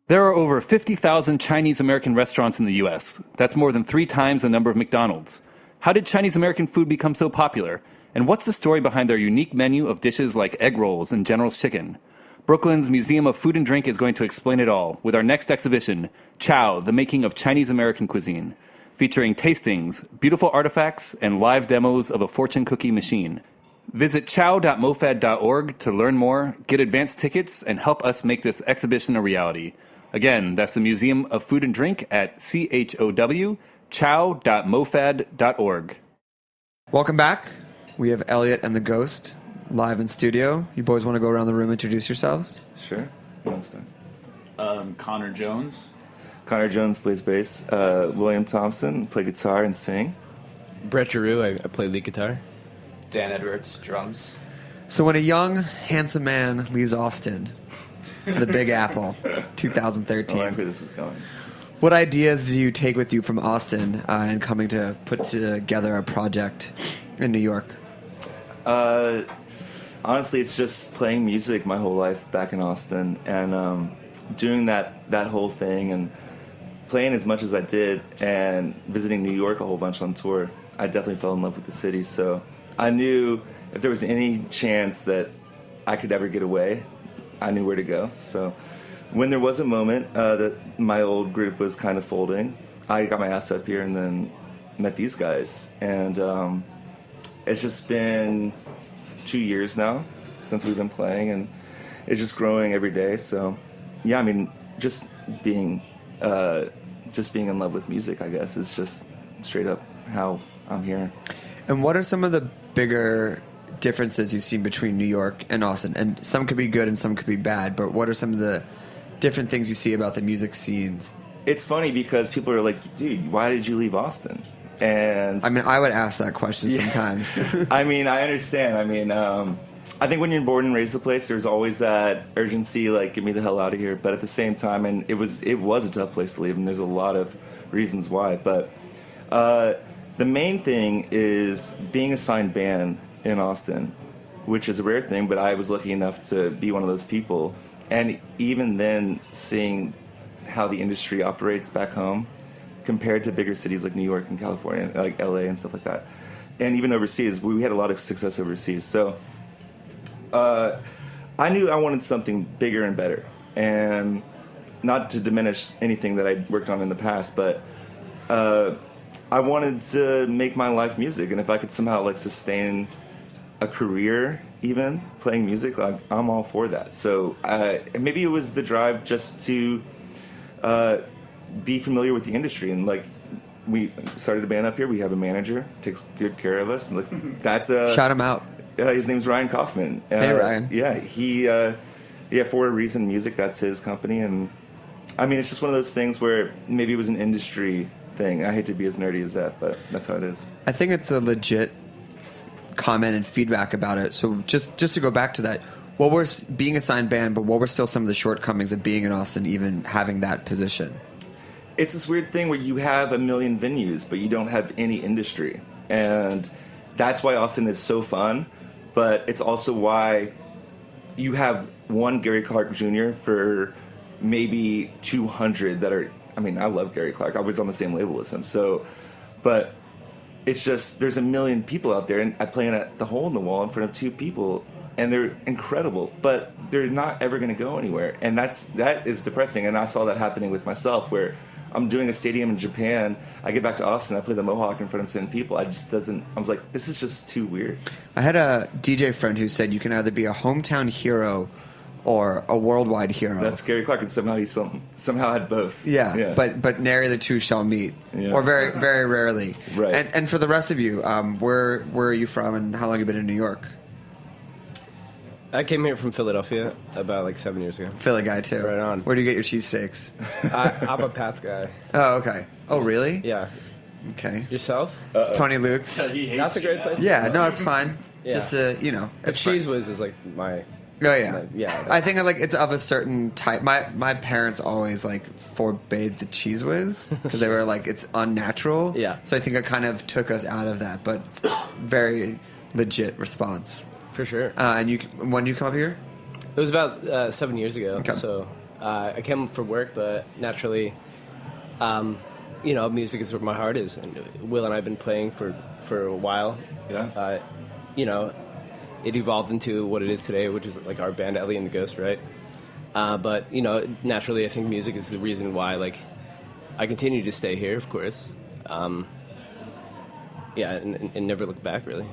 There are over 50,000 Chinese American restaurants in the U.S. That's more than 3 times the number of McDonald's. How did Chinese American food become so popular? And what's the story behind their unique menu of dishes like egg rolls and General's chicken? Brooklyn's Museum of Food and Drink is going to explain it all with our next exhibition, Chow, the Making of Chinese American Cuisine, featuring tastings, beautiful artifacts, and live demos of a fortune cookie machine. Visit chow.mofad.org to learn more, get advance tickets, and help us make this exhibition a reality. Again, that's the Museum of Food and Drink at chow.mofad.org. Welcome back. We have Elliot and the Ghost live in studio. You boys want to go around the room and introduce yourselves? Sure. Connor Jones. Connor Jones plays bass. William Thompson play guitar and sing. Brett Giroux, I play lead guitar. Dan Edwards, drums. So when a young, handsome man leaves Austin, the Big Apple, 2013. I like where this is going. What ideas do you take with you from Austin and coming to put together a project in New York? Honestly, it's just playing music my whole life back in Austin and doing that whole thing and playing as much as I did and visiting New York a whole bunch on tour. I definitely fell in love with the city, so I knew if there was any chance that I could ever get away, I knew where to go. So when there was a moment that my old group was kind of folding, I got my ass up here and then met these guys. And it's just been 2 years now since we've been playing, and it's just growing every day. So yeah, I mean, just being in love with music, I guess, is just straight up how I'm here. And what are some of the bigger differences you've seen between New York and Austin? And some could be good and some could be bad, but what are some of the different things you see about the music scenes? It's funny because people are like, dude, why did you leave Austin? And I mean, I would ask that question sometimes. I mean, I understand. I mean, I think when you're born and raised a place, there's always that urgency, like, get me the hell out of here. But at the same time, and it was a tough place to leave, and there's a lot of reasons why. But the main thing is being assigned band in Austin, which is a rare thing, but I was lucky enough to be one of those people. And even then, seeing how the industry operates back home compared to bigger cities like New York and California, like LA and stuff like that, and even overseas, we had a lot of success overseas. So I knew I wanted something bigger and better, and not to diminish anything that I worked on in the past, but I wanted to make my life music, and if I could somehow like sustain a career even playing music, like, I'm all for that. So maybe it was the drive just to be familiar with the industry, and like we started a band up here. We have a manager, takes good care of us, and like that's a shout him out. His name's Ryan Kaufman. Hey Ryan. Yeah, he For a Reason Music, that's his company, and I mean it's just one of those things where maybe it was an industry thing. I hate to be as nerdy as that, but that's how it is. I think it's a legit comment and feedback about it. So just to go back to that, what were being assigned band, but what were still some of the shortcomings of being in Austin, even having that position? It's this weird thing where you have a million venues, but you don't have any industry, and that's why Austin is so fun. But it's also why you have one Gary Clark Jr. for maybe 200 that are. I mean, I love Gary Clark. I was on the same label as him. So, but it's just there's a million people out there, and I play at the hole in the wall in front of 2 people, and they're incredible, but they're not ever going to go anywhere, and that is depressing. And I saw that happening with myself, where I'm doing a stadium in Japan. I get back to Austin, I play the Mohawk in front of 10 people. I was like, this is just too weird. I had a DJ friend who said you can either be a hometown hero or a worldwide hero. That's Gary Clark, and somehow he somehow had both. Yeah. But nary the two shall meet, or very, very rarely. Right. And for the rest of you, where are you from, and how long have you been in New York? I came here from Philadelphia about like 7 years ago. Philly guy too. Right on. Where do you get your cheesesteaks? I'm a Pats guy. Oh, okay. Oh, really? Yeah. Okay. Yourself? Tony Luke's. That's a great place. Yeah, no, it's fine. Yeah. Just the Cheese Whiz is like my. Oh yeah, yeah. I think like it's of a certain type. My parents always like forbade the Cheese Whiz because they were like it's unnatural. Yeah. So I think it kind of took us out of that, but very legit response. For sure. And when did you come up here? It was about 7 years ago. Okay. So I came for work, but naturally, music is where my heart is. And Will and I have been playing for a while. Yeah. It evolved into what it is today, which is like our band, Elliot The Ghost, right? But naturally, I think music is the reason why, like, I continue to stay here, of course. And never look back, really.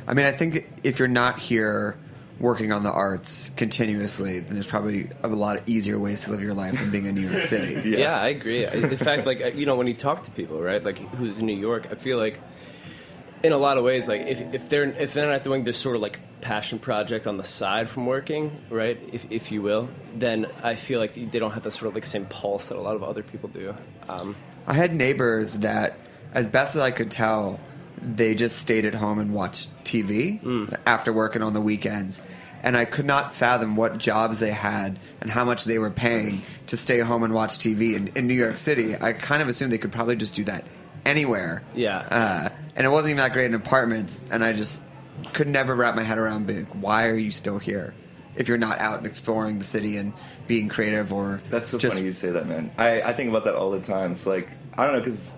I mean, I think if you're not here working on the arts continuously, then there's probably a lot of easier ways to live your life than being in New York City. Yeah, I agree. In fact, like, when you talk to people, right, like, who's in New York, I feel like in a lot of ways, like, if they're not doing this sort of like passion project on the side from working, right, if you will, then I feel like they don't have the sort of like same pulse that a lot of other people do. I had neighbors that, as best as I could tell, they just stayed at home and watched TV after working on the weekends. And I could not fathom what jobs they had and how much they were paying to stay home and watch TV in New York City. I kind of assumed they could probably just do that anywhere. Yeah. And it wasn't even that great in apartments. And I just could never wrap my head around being, why are you still here if you're not out and exploring the city and being creative? Or that's so funny you say that, man. I think about that all the time. It's like, I don't know, because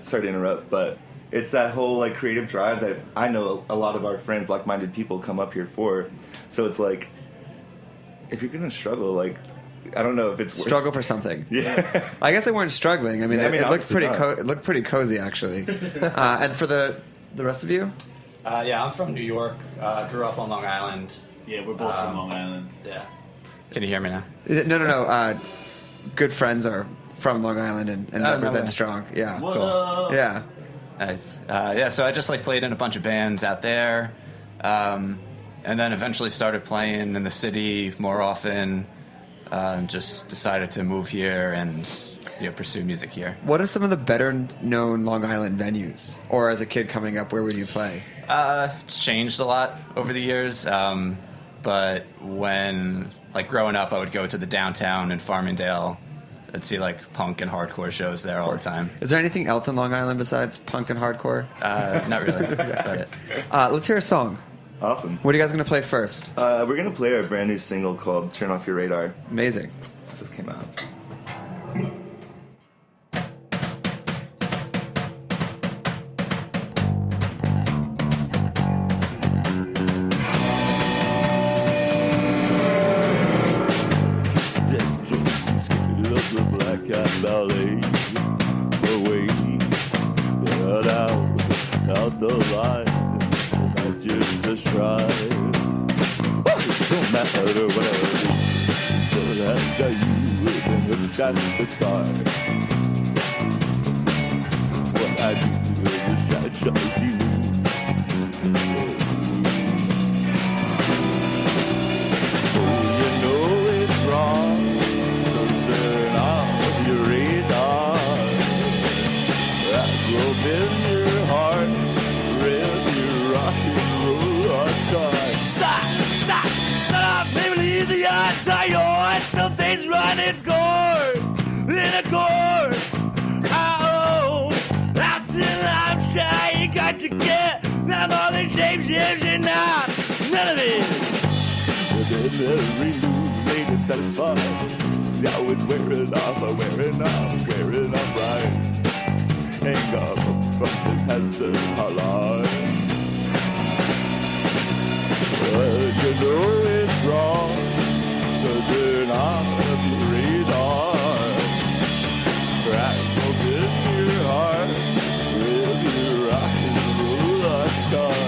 sorry to interrupt, but it's that whole like creative drive that I know a lot of our friends, like-minded people, come up here for. So it's like, if you're gonna struggle, like, I don't know if it's struggle for something. Yeah, I guess they weren't struggling. I mean, it looked pretty. It looked pretty cozy, actually. And for the rest of you, I'm from New York. Grew up on Long Island. Yeah, we're both from Long Island. Yeah. Can you hear me now? No. Good friends are from Long Island and represent strong. Yeah. Cool. Yeah. Nice. So I just like played in a bunch of bands out there, and then eventually started playing in the city more often. Just decided to move here and pursue music here. What are some of the better known Long Island venues? Or as a kid coming up, where would you play? It's changed a lot over the years, but when like growing up, I would go to the downtown in Farmingdale. I'd see like punk and hardcore shows there all the time. Is there anything else in Long Island besides punk and hardcore? Not really. That's about it. Let's hear a song. Awesome. What are you guys going to play first? We're going to play our brand new single called Turn Off Your Radar. Amazing. It just came out. The black cat ballet away, but out the line, and that's yours a strive. Don't matter what I do, but that's got you, and that's the start. What I do is try to show you. Oh, you know it's wrong. In your heart, red, your rock and roll star. Shut up, baby, leave the yards are yours. Something's run its course, in a course. I own, out till I'm shy. You got your get, not all the shapes, and not none of it. But then every move made it satisfied. Now it's wearing off right. Hang up from this hazard hotline. But you know it's wrong, so turn off your radar. Crack open your heart with your rock and roll scar.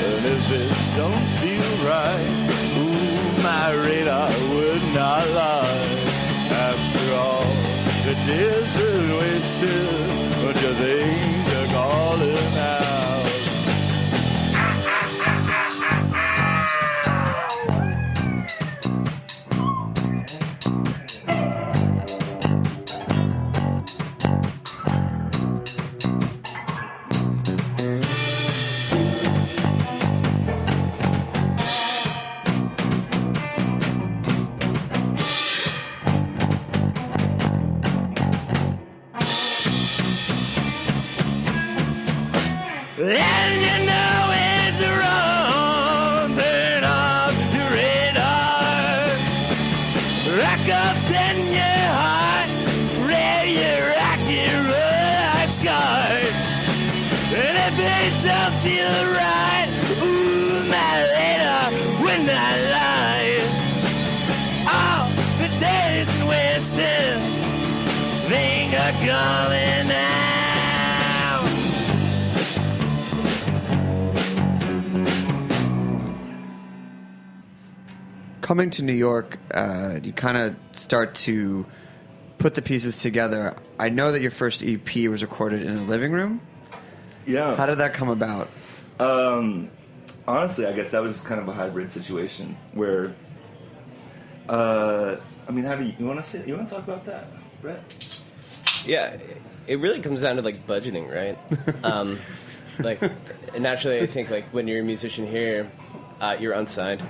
And if it don't feel right, ooh, my radar would not lie. After all, the days are wasted. What you think you're calling out? And you know it's wrong. Turn off your radar. rock up in your heart, ready to rock and roll like scarred. And if it don't feel right, ooh, my lady, when I lie, all the days in Weston, they are calling out. Coming to New York, you kind of start to put the pieces together. I know that your first EP was recorded in a living room. Yeah. How did that come about? Honestly, I guess that was kind of a hybrid situation where, I mean, how do you want to talk about that, Brett? Yeah, it really comes down to like budgeting, right? Like naturally, I think like when you're a musician here, you're unsigned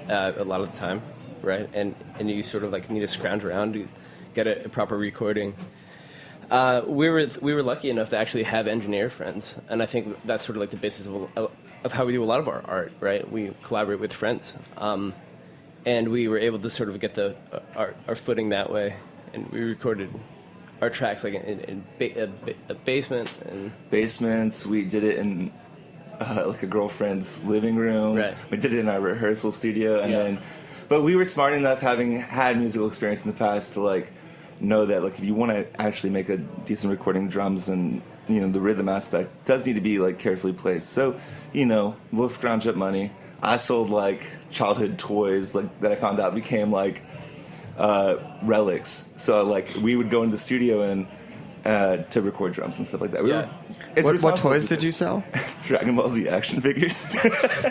a lot of the time, right? And you sort of like need to scrounge around to get a proper recording. We were lucky enough to actually have engineer friends, and I think that's sort of like the basis of how we do a lot of our art, right? We collaborate with friends, and we were able to sort of get our footing that way, and we recorded our tracks like in a basement and basements. We did it in like a girlfriend's living room. Right. We did it in our rehearsal studio, and but we were smart enough, having had musical experience in the past, to like know that like if you want to actually make a decent recording, drums and the rhythm aspect does need to be like carefully placed. So we'll scrounge up money. I sold like childhood toys like that I found out became like relics. So like we would go into the studio and to record drums and stuff like that. What toys did you sell? Dragon Ball Z action figures. Was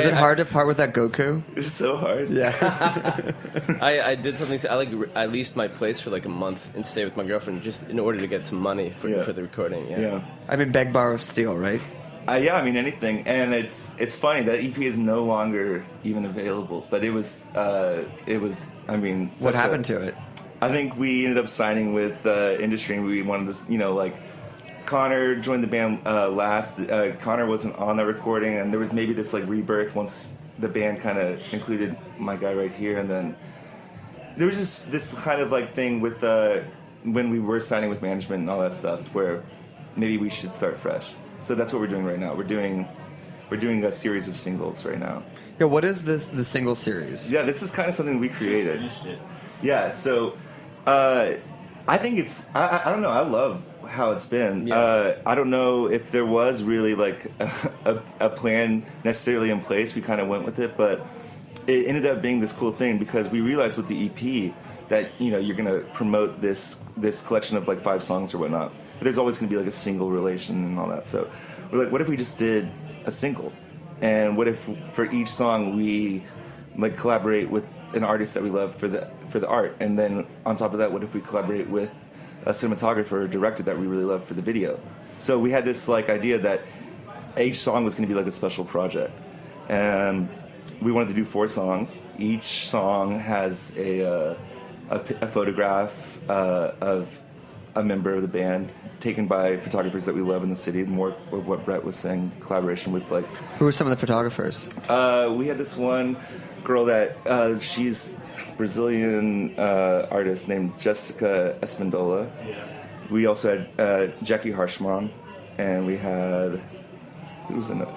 it hard to part with that Goku? It's so hard. Yeah. I did something. I leased my place for like a month and stayed with my girlfriend just in order to get some money for the recording. Yeah. I mean, beg, borrow, steal, right? Yeah, I mean anything, and it's funny that EP is no longer even available. But it was. I mean, what happened to it? I think we ended up signing with industry, and we wanted to, like. Connor joined the band last. Connor wasn't on that recording, and there was maybe this like rebirth once the band kind of included my guy right here, and then there was just this kind of like thing with when we were signing with management and all that stuff, where maybe we should start fresh. So that's what we're doing right now. We're doing a series of singles right now. Yeah, what is the single series? Yeah, this is kind of something we created. Just finished it. Yeah, so I think it's I don't know. I love how it's been. I don't know if there was really like a plan necessarily in place. We kind of went with it, but it ended up being this cool thing because we realized with the EP that you're going to promote this collection of like 5 songs or whatnot, but there's always going to be like a single relation and all that. So we're like, what if we just did a single, and what if for each song we like collaborate with an artist that we love for the art, and then on top of that, what if we collaborate with a cinematographer or director that we really love for the video? So we had this like idea that each song was going to be like a special project, and we wanted to do 4 songs. Each song has a photograph of a member of the band taken by photographers that we love in the city. More of what Brett was saying, collaboration with like. Who are some of the photographers? We had this one girl that she's Brazilian artist named Jessica Espindola. Yeah. We also had Jackie Harshman, and we had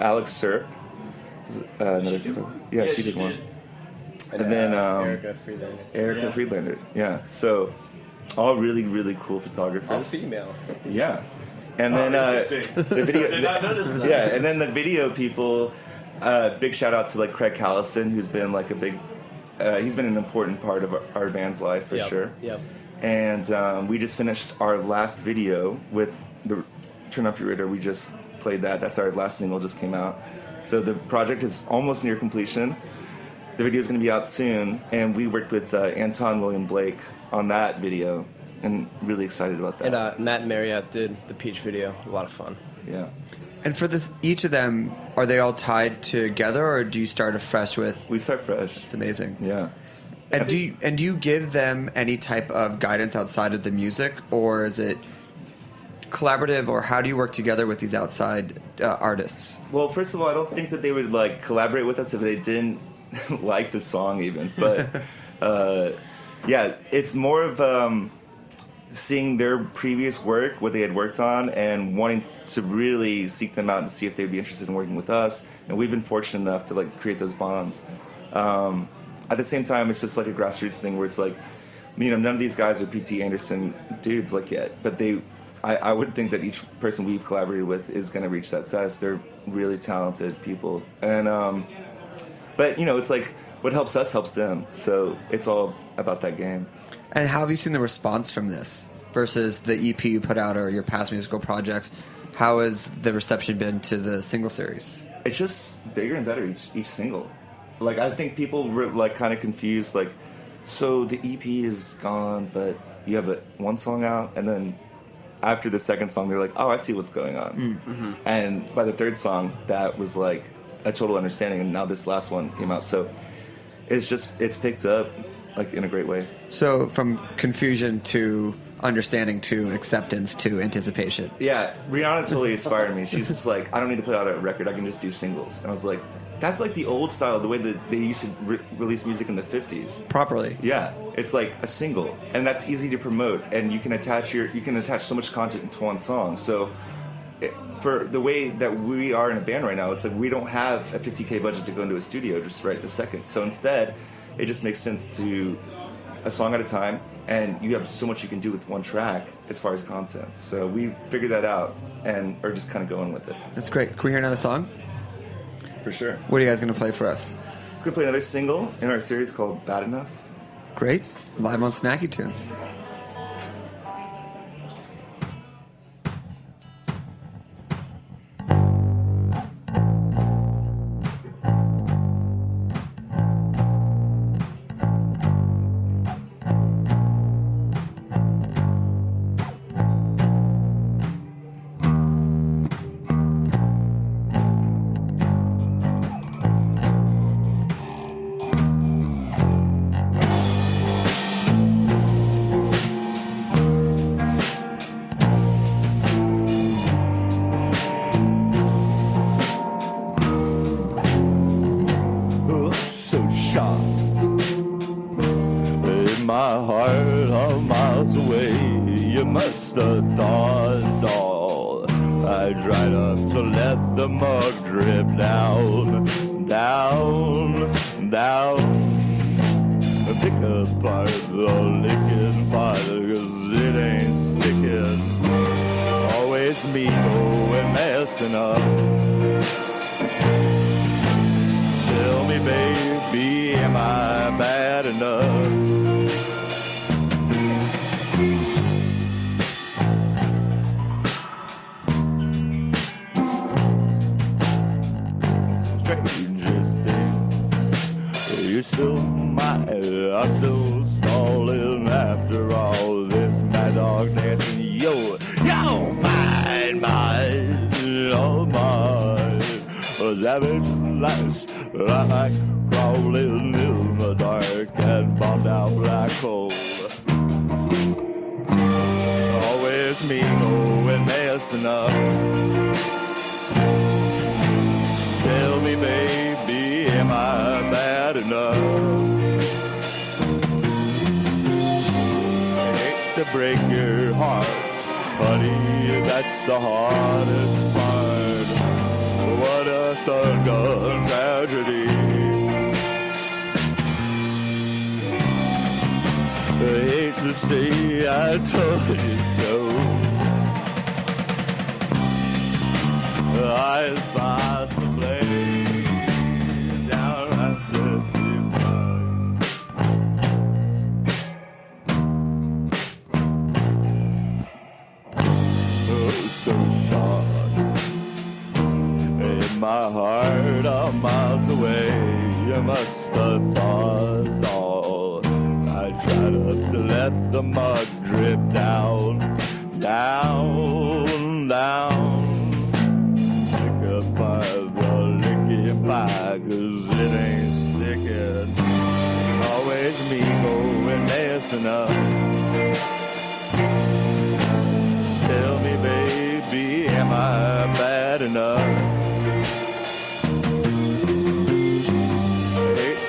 Alex Serp. Another yeah, she did one. And then Erica Friedlander. Yeah, so all really, really cool photographers. All female. Yeah. And then the video, and then the video people. Big shout out to like Craig Callison, who's been like he's been an important part of our band's life for sure. Yep. And we just finished our last video with the Turn Off Your Radar. We just played that. That's our last single, just came out. So the project is almost near completion. The video is going to be out soon, and we worked with Anton William Blake on that video, and really excited about that. And Matt Marriott did the Peach video. A lot of fun. Yeah. And for this, each of them, are they all tied together, or do you start afresh with? We start fresh. It's amazing. Yeah. And do you give them any type of guidance outside of the music, or is it collaborative, or how do you work together with these outside artists? Well, first of all, I don't think that they would like collaborate with us if they didn't like the song even. But Yeah, it's more of seeing their previous work, what they had worked on, and wanting to really seek them out and see if they'd be interested in working with us. And we've been fortunate enough to like create those bonds. At the same time, it's just like a grassroots thing where it's like, none of these guys are P.T. Anderson dudes like yet, but I would think that each person we've collaborated with is going to reach that status. They're really talented people, and but it's like what helps us helps them. So it's all about that game. And how have you seen the response from this versus the EP you put out or your past musical projects? How has the reception been to the single series? It's just bigger and better each single. Like, I think people were like kind of confused, like, so the EP is gone, but you have one song out, and then after the second song, they're like, oh, I see what's going on. Mm-hmm. And by the third song, that was like a total understanding, and now this last one came out. So it's picked up like in a great way. So from confusion to understanding to acceptance to anticipation. Yeah, Rihanna totally inspired me. She's just like, I don't need to put out a record, I can just do singles. And I was like, that's like the old style, the way that they used to release music in the 50s. Properly. Yeah, it's like a single, and that's easy to promote, and you can attach so much content into one song. So for the way that we are in a band right now, it's like we don't have a $50K budget to go into a studio just right this second. So instead, it just makes sense to a song at a time, and you have so much you can do with one track as far as content. So we figured that out and are just kind of going with it. That's great. Can we hear another song? For sure. What are you guys going to play for us? It's going to play another single in our series called Bad Enough. Great. Live on Snacky Tunes. So shocked in my heart, a miles away. You must have thought, oh, I tried up to let the mud drip down, down, down. Pick apart the licking part, 'cause it ain't sticking. Always me going messing up. Tell me, baby, am I bad enough? Strangest thing, you're still mine, I'm still stalling after all this mad dog dancing. Yo, mine, oh mine. Savage lights like crawling in the dark and bombed out black hole. Always me going messing up. Tell me, baby, am I bad enough? I hate to break your heart, honey, that's the hardest part. What a stun-gun tragedy. I hate to say I told you so. I spy the flame down at the oh, so short. In my heart, a miles away, you must have thought all. I tried to let the mud drip down, down, down. Pick apart the licky pie, 'cause it ain't sticking. Always me going messing up. Tell me, baby, am I bad enough?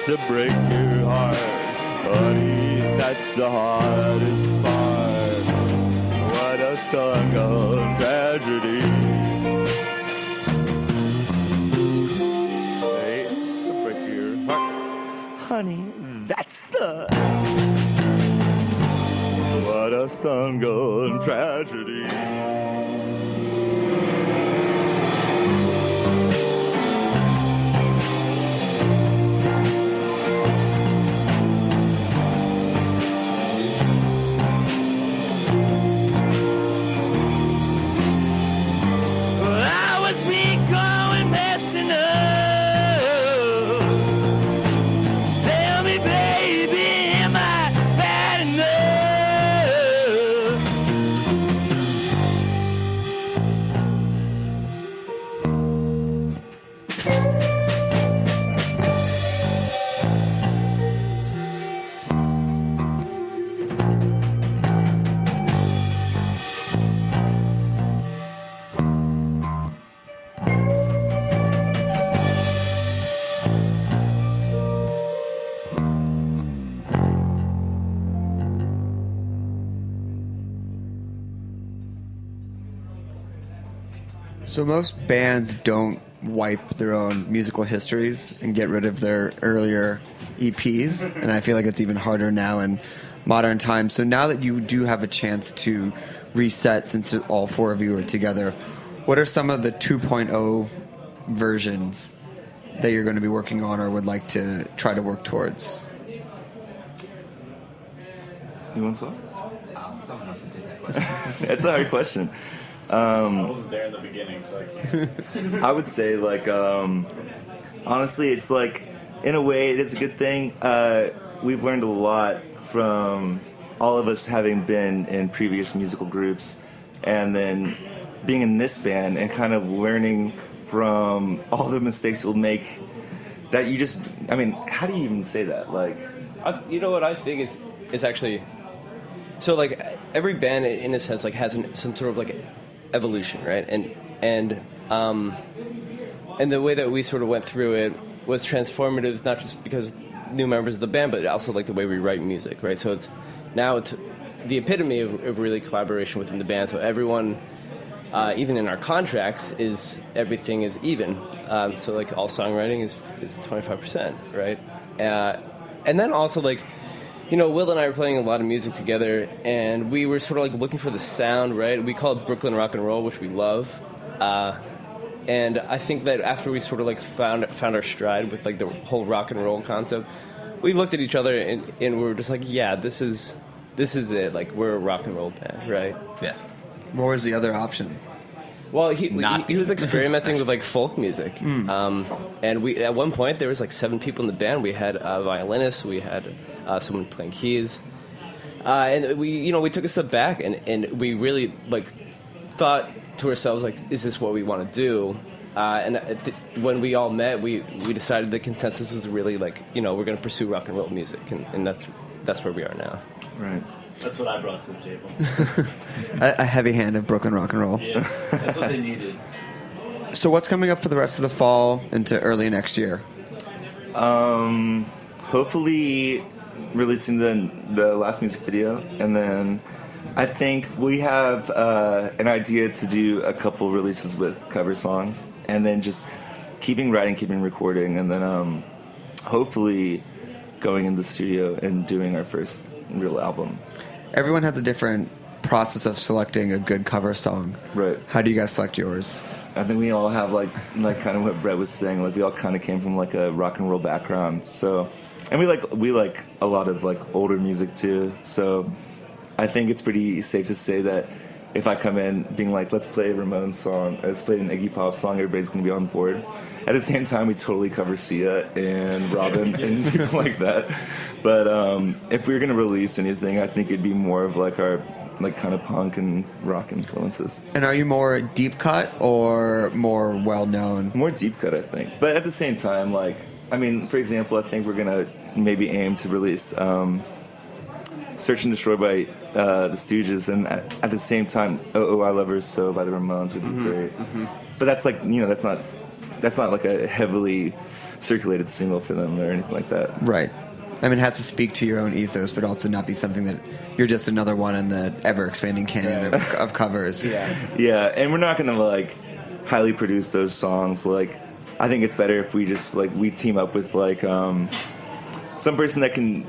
To break your heart, That's the hardest part. What a stung tragedy. Hey, don't break your heart. Honey, that's the... What a stung tragedy. Me going messing up. Tell me, baby, am I bad So most bands don't wipe their own musical histories and get rid of their earlier EPs, and I feel like it's even harder now in modern times. So now that you do have a chance to reset, since all four of you are together, what are some of the 2.0 versions that you're going to be working on or would like to try to work towards? You want to? Someone else can take that question. That's a hard question. I wasn't there in the beginning, so I can't. I would say, like, honestly, it's like, in a way, it is a good thing. We've learned a lot from all of us having been in previous musical groups and then being in this band and kind of learning from all the mistakes you'll make that you just, I mean, how do you even say that? Like, you know what I think is actually, so like every band in a sense like has some sort of like evolution, right? And the way that we sort of went through it was transformative, not just because new members of the band, but also like the way we write music, right? So it's the epitome of really collaboration within the band. So everyone, even in our contracts, everything is even. So like all songwriting is 25%, right? And then also like, you know, Will and I were playing a lot of music together, and we were sort of like looking for the sound, right? We call it Brooklyn rock and roll, which we love. And I think that after we sort of like found our stride with like the whole rock and roll concept, we looked at each other and we were just like, yeah, this is it. Like, we're a rock and roll band, right? Yeah. What was the other option? Well, he was experimenting with like folk music, and we at one point there was like 7 people in the band. We had a violinist, we had someone playing keys, and we took a step back and we really like thought to ourselves like, is this what we want to do? And when we all met, we decided the consensus was really like, you know, we're going to pursue rock and roll music, and that's where we are now. Right. That's what I brought to the table. A heavy hand of Brooklyn rock and roll. Yeah, that's what they needed. So what's coming up for the rest of the fall into early next year? Hopefully releasing the last music video, and then I think we have an idea to do a couple releases with cover songs, and then just keeping writing, keeping recording, and then hopefully going in the studio and doing our first real album. Everyone has a different process of selecting a good cover song. Right. How do you guys select yours? I think we all have like kind of what Brett was saying. Like, we all kind of came from like a rock and roll background. So, and we like a lot of like older music too. So, I think it's pretty safe to say that if I come in being like, let's play a Ramones song, or let's play an Iggy Pop song, everybody's going to be on board. At the same time, we totally cover Sia and Robin and people like that. But if we were going to release anything, I think it'd be more of like our like kind of punk and rock influences. And are you more deep cut or more well known? More deep cut, I think. But at the same time, like, I mean, for example, I think we're going to maybe aim to release Search and Destroy by the Stooges, and at the same time, Oh, I Love Her So by the Ramones would be great. Mm-hmm. But that's like, you know, that's not like a heavily circulated single for them or anything like that. Right. I mean, it has to speak to your own ethos, but also not be something that you're just another one in the ever-expanding canon of covers. Yeah, and we're not gonna like highly produce those songs. Like, I think it's better if we just like we team up with like some person that can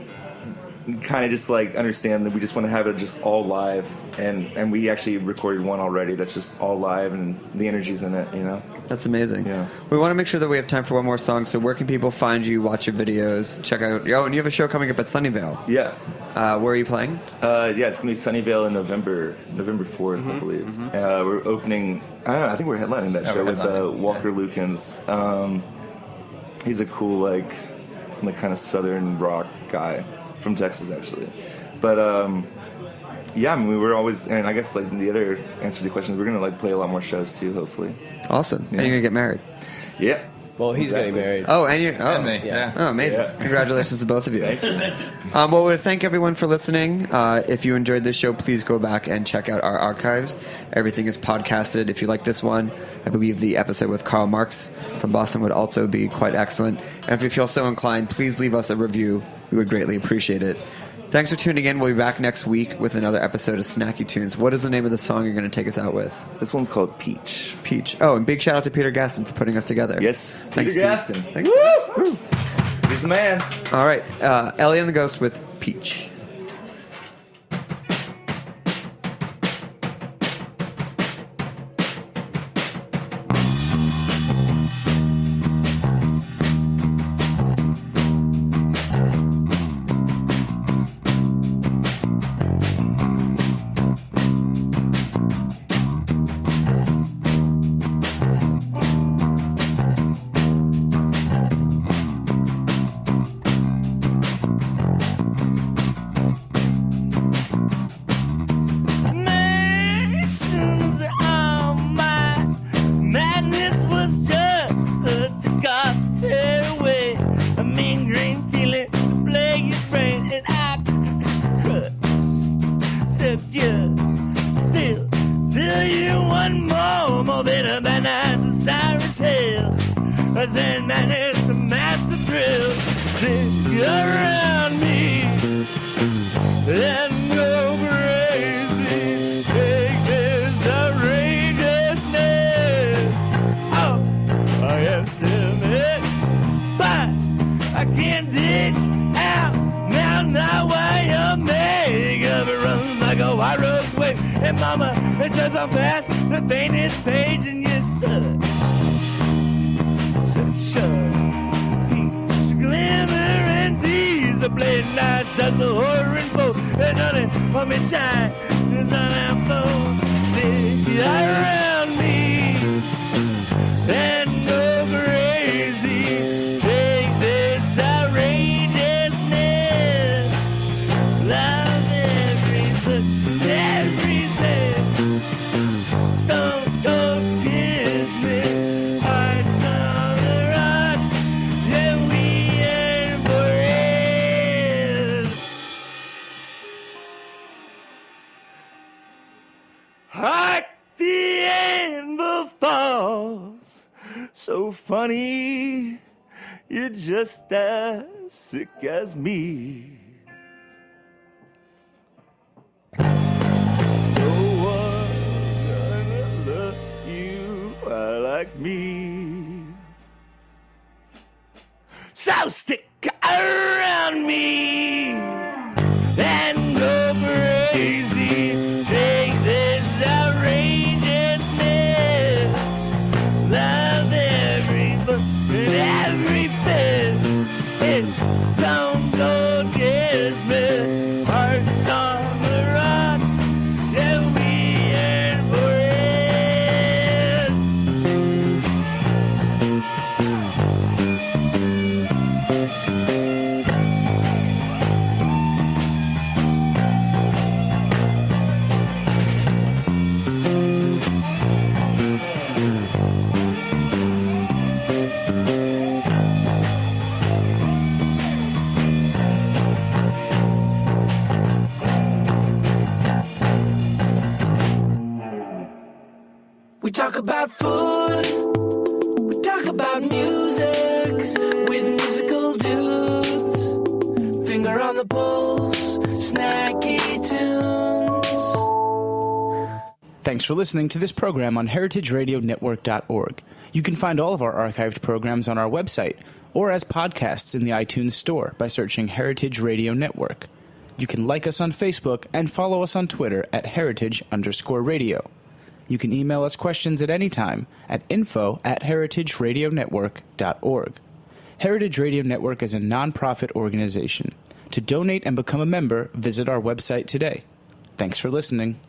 kind of just like understand that we just want to have it just all live, and we actually recorded one already that's just all live and the energy's in it, you know. That's amazing. Yeah. We want to make sure that we have time for one more song, so where can people find you, watch your videos, check out... Oh, and you have a show coming up at Sunnyvale. Yeah. Where are you playing? Yeah, it's going to be Sunnyvale in November 4th, I believe. We're opening... I think we're headlining that show with Walker Lukens. He's a cool, like kind of southern rock guy from Texas, actually. But, yeah, I mean, we were always... And I guess, like, the other answer to the question is we're going to, like, play a lot more shows, too, hopefully. Awesome. Yeah. And you're going to get married? Yeah. Well, he's getting married. Oh, and you... Oh, And me, yeah. Oh, amazing. Yeah. Congratulations to both of you. Thank you. Well, we thank everyone for listening. If you enjoyed this show, please go back and check out our archives. Everything is podcasted. If you like this one, I believe the episode with Karl Marx from Boston would also be quite excellent. And if you feel so inclined, please leave us a review. We would greatly appreciate it. Thanks for tuning in. We'll be back next week with another episode of Snacky Tunes. What is the name of the song you're going to take us out with? This one's called Peach. Peach. Oh, and big shout out to Peter Gaston for putting us together. Yes, Thanks, Peter Gaston. Thanks. Woo! He's the man. All right, Elliot the Ghost with Peach. Funny, you're just as sick as me. No one's gonna love you like me. So stick around me and go crazy. Take this outrageousness. Love everything. It's Stone Cold Kismet. Hearts on the rocks. Yeah, we yearn for We talk about food, we talk about music with musical dudes. the pulse, snacky tunes. Thanks for listening to this program on heritageradionetwork.org. You can find all of our archived programs on our website or as podcasts in the iTunes Store by searching Heritage Radio Network. You can like us on Facebook and follow us on Twitter at heritage_radio. You can email us questions at any time at info@heritageradionetwork.org. Heritage Radio Network is a nonprofit organization. To donate and become a member, visit our website today. Thanks for listening.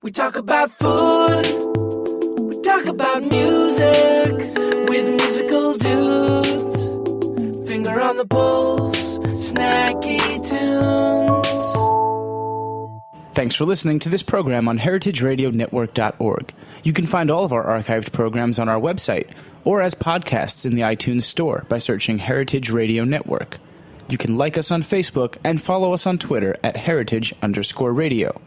We talk about food, we talk about music, with musical dudes. Finger on the pulse, snacky tunes. Thanks for listening to this program on heritageradionetwork.org. You can find all of our archived programs on our website or as podcasts in the iTunes Store by searching Heritage Radio Network. You can like us on Facebook and follow us on Twitter at @heritage_radio.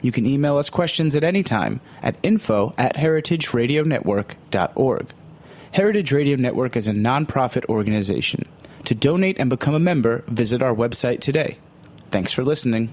You can email us questions at any time at info@heritageradionetwork.org. Heritage Radio Network is a nonprofit organization. To donate and become a member, visit our website today. Thanks for listening.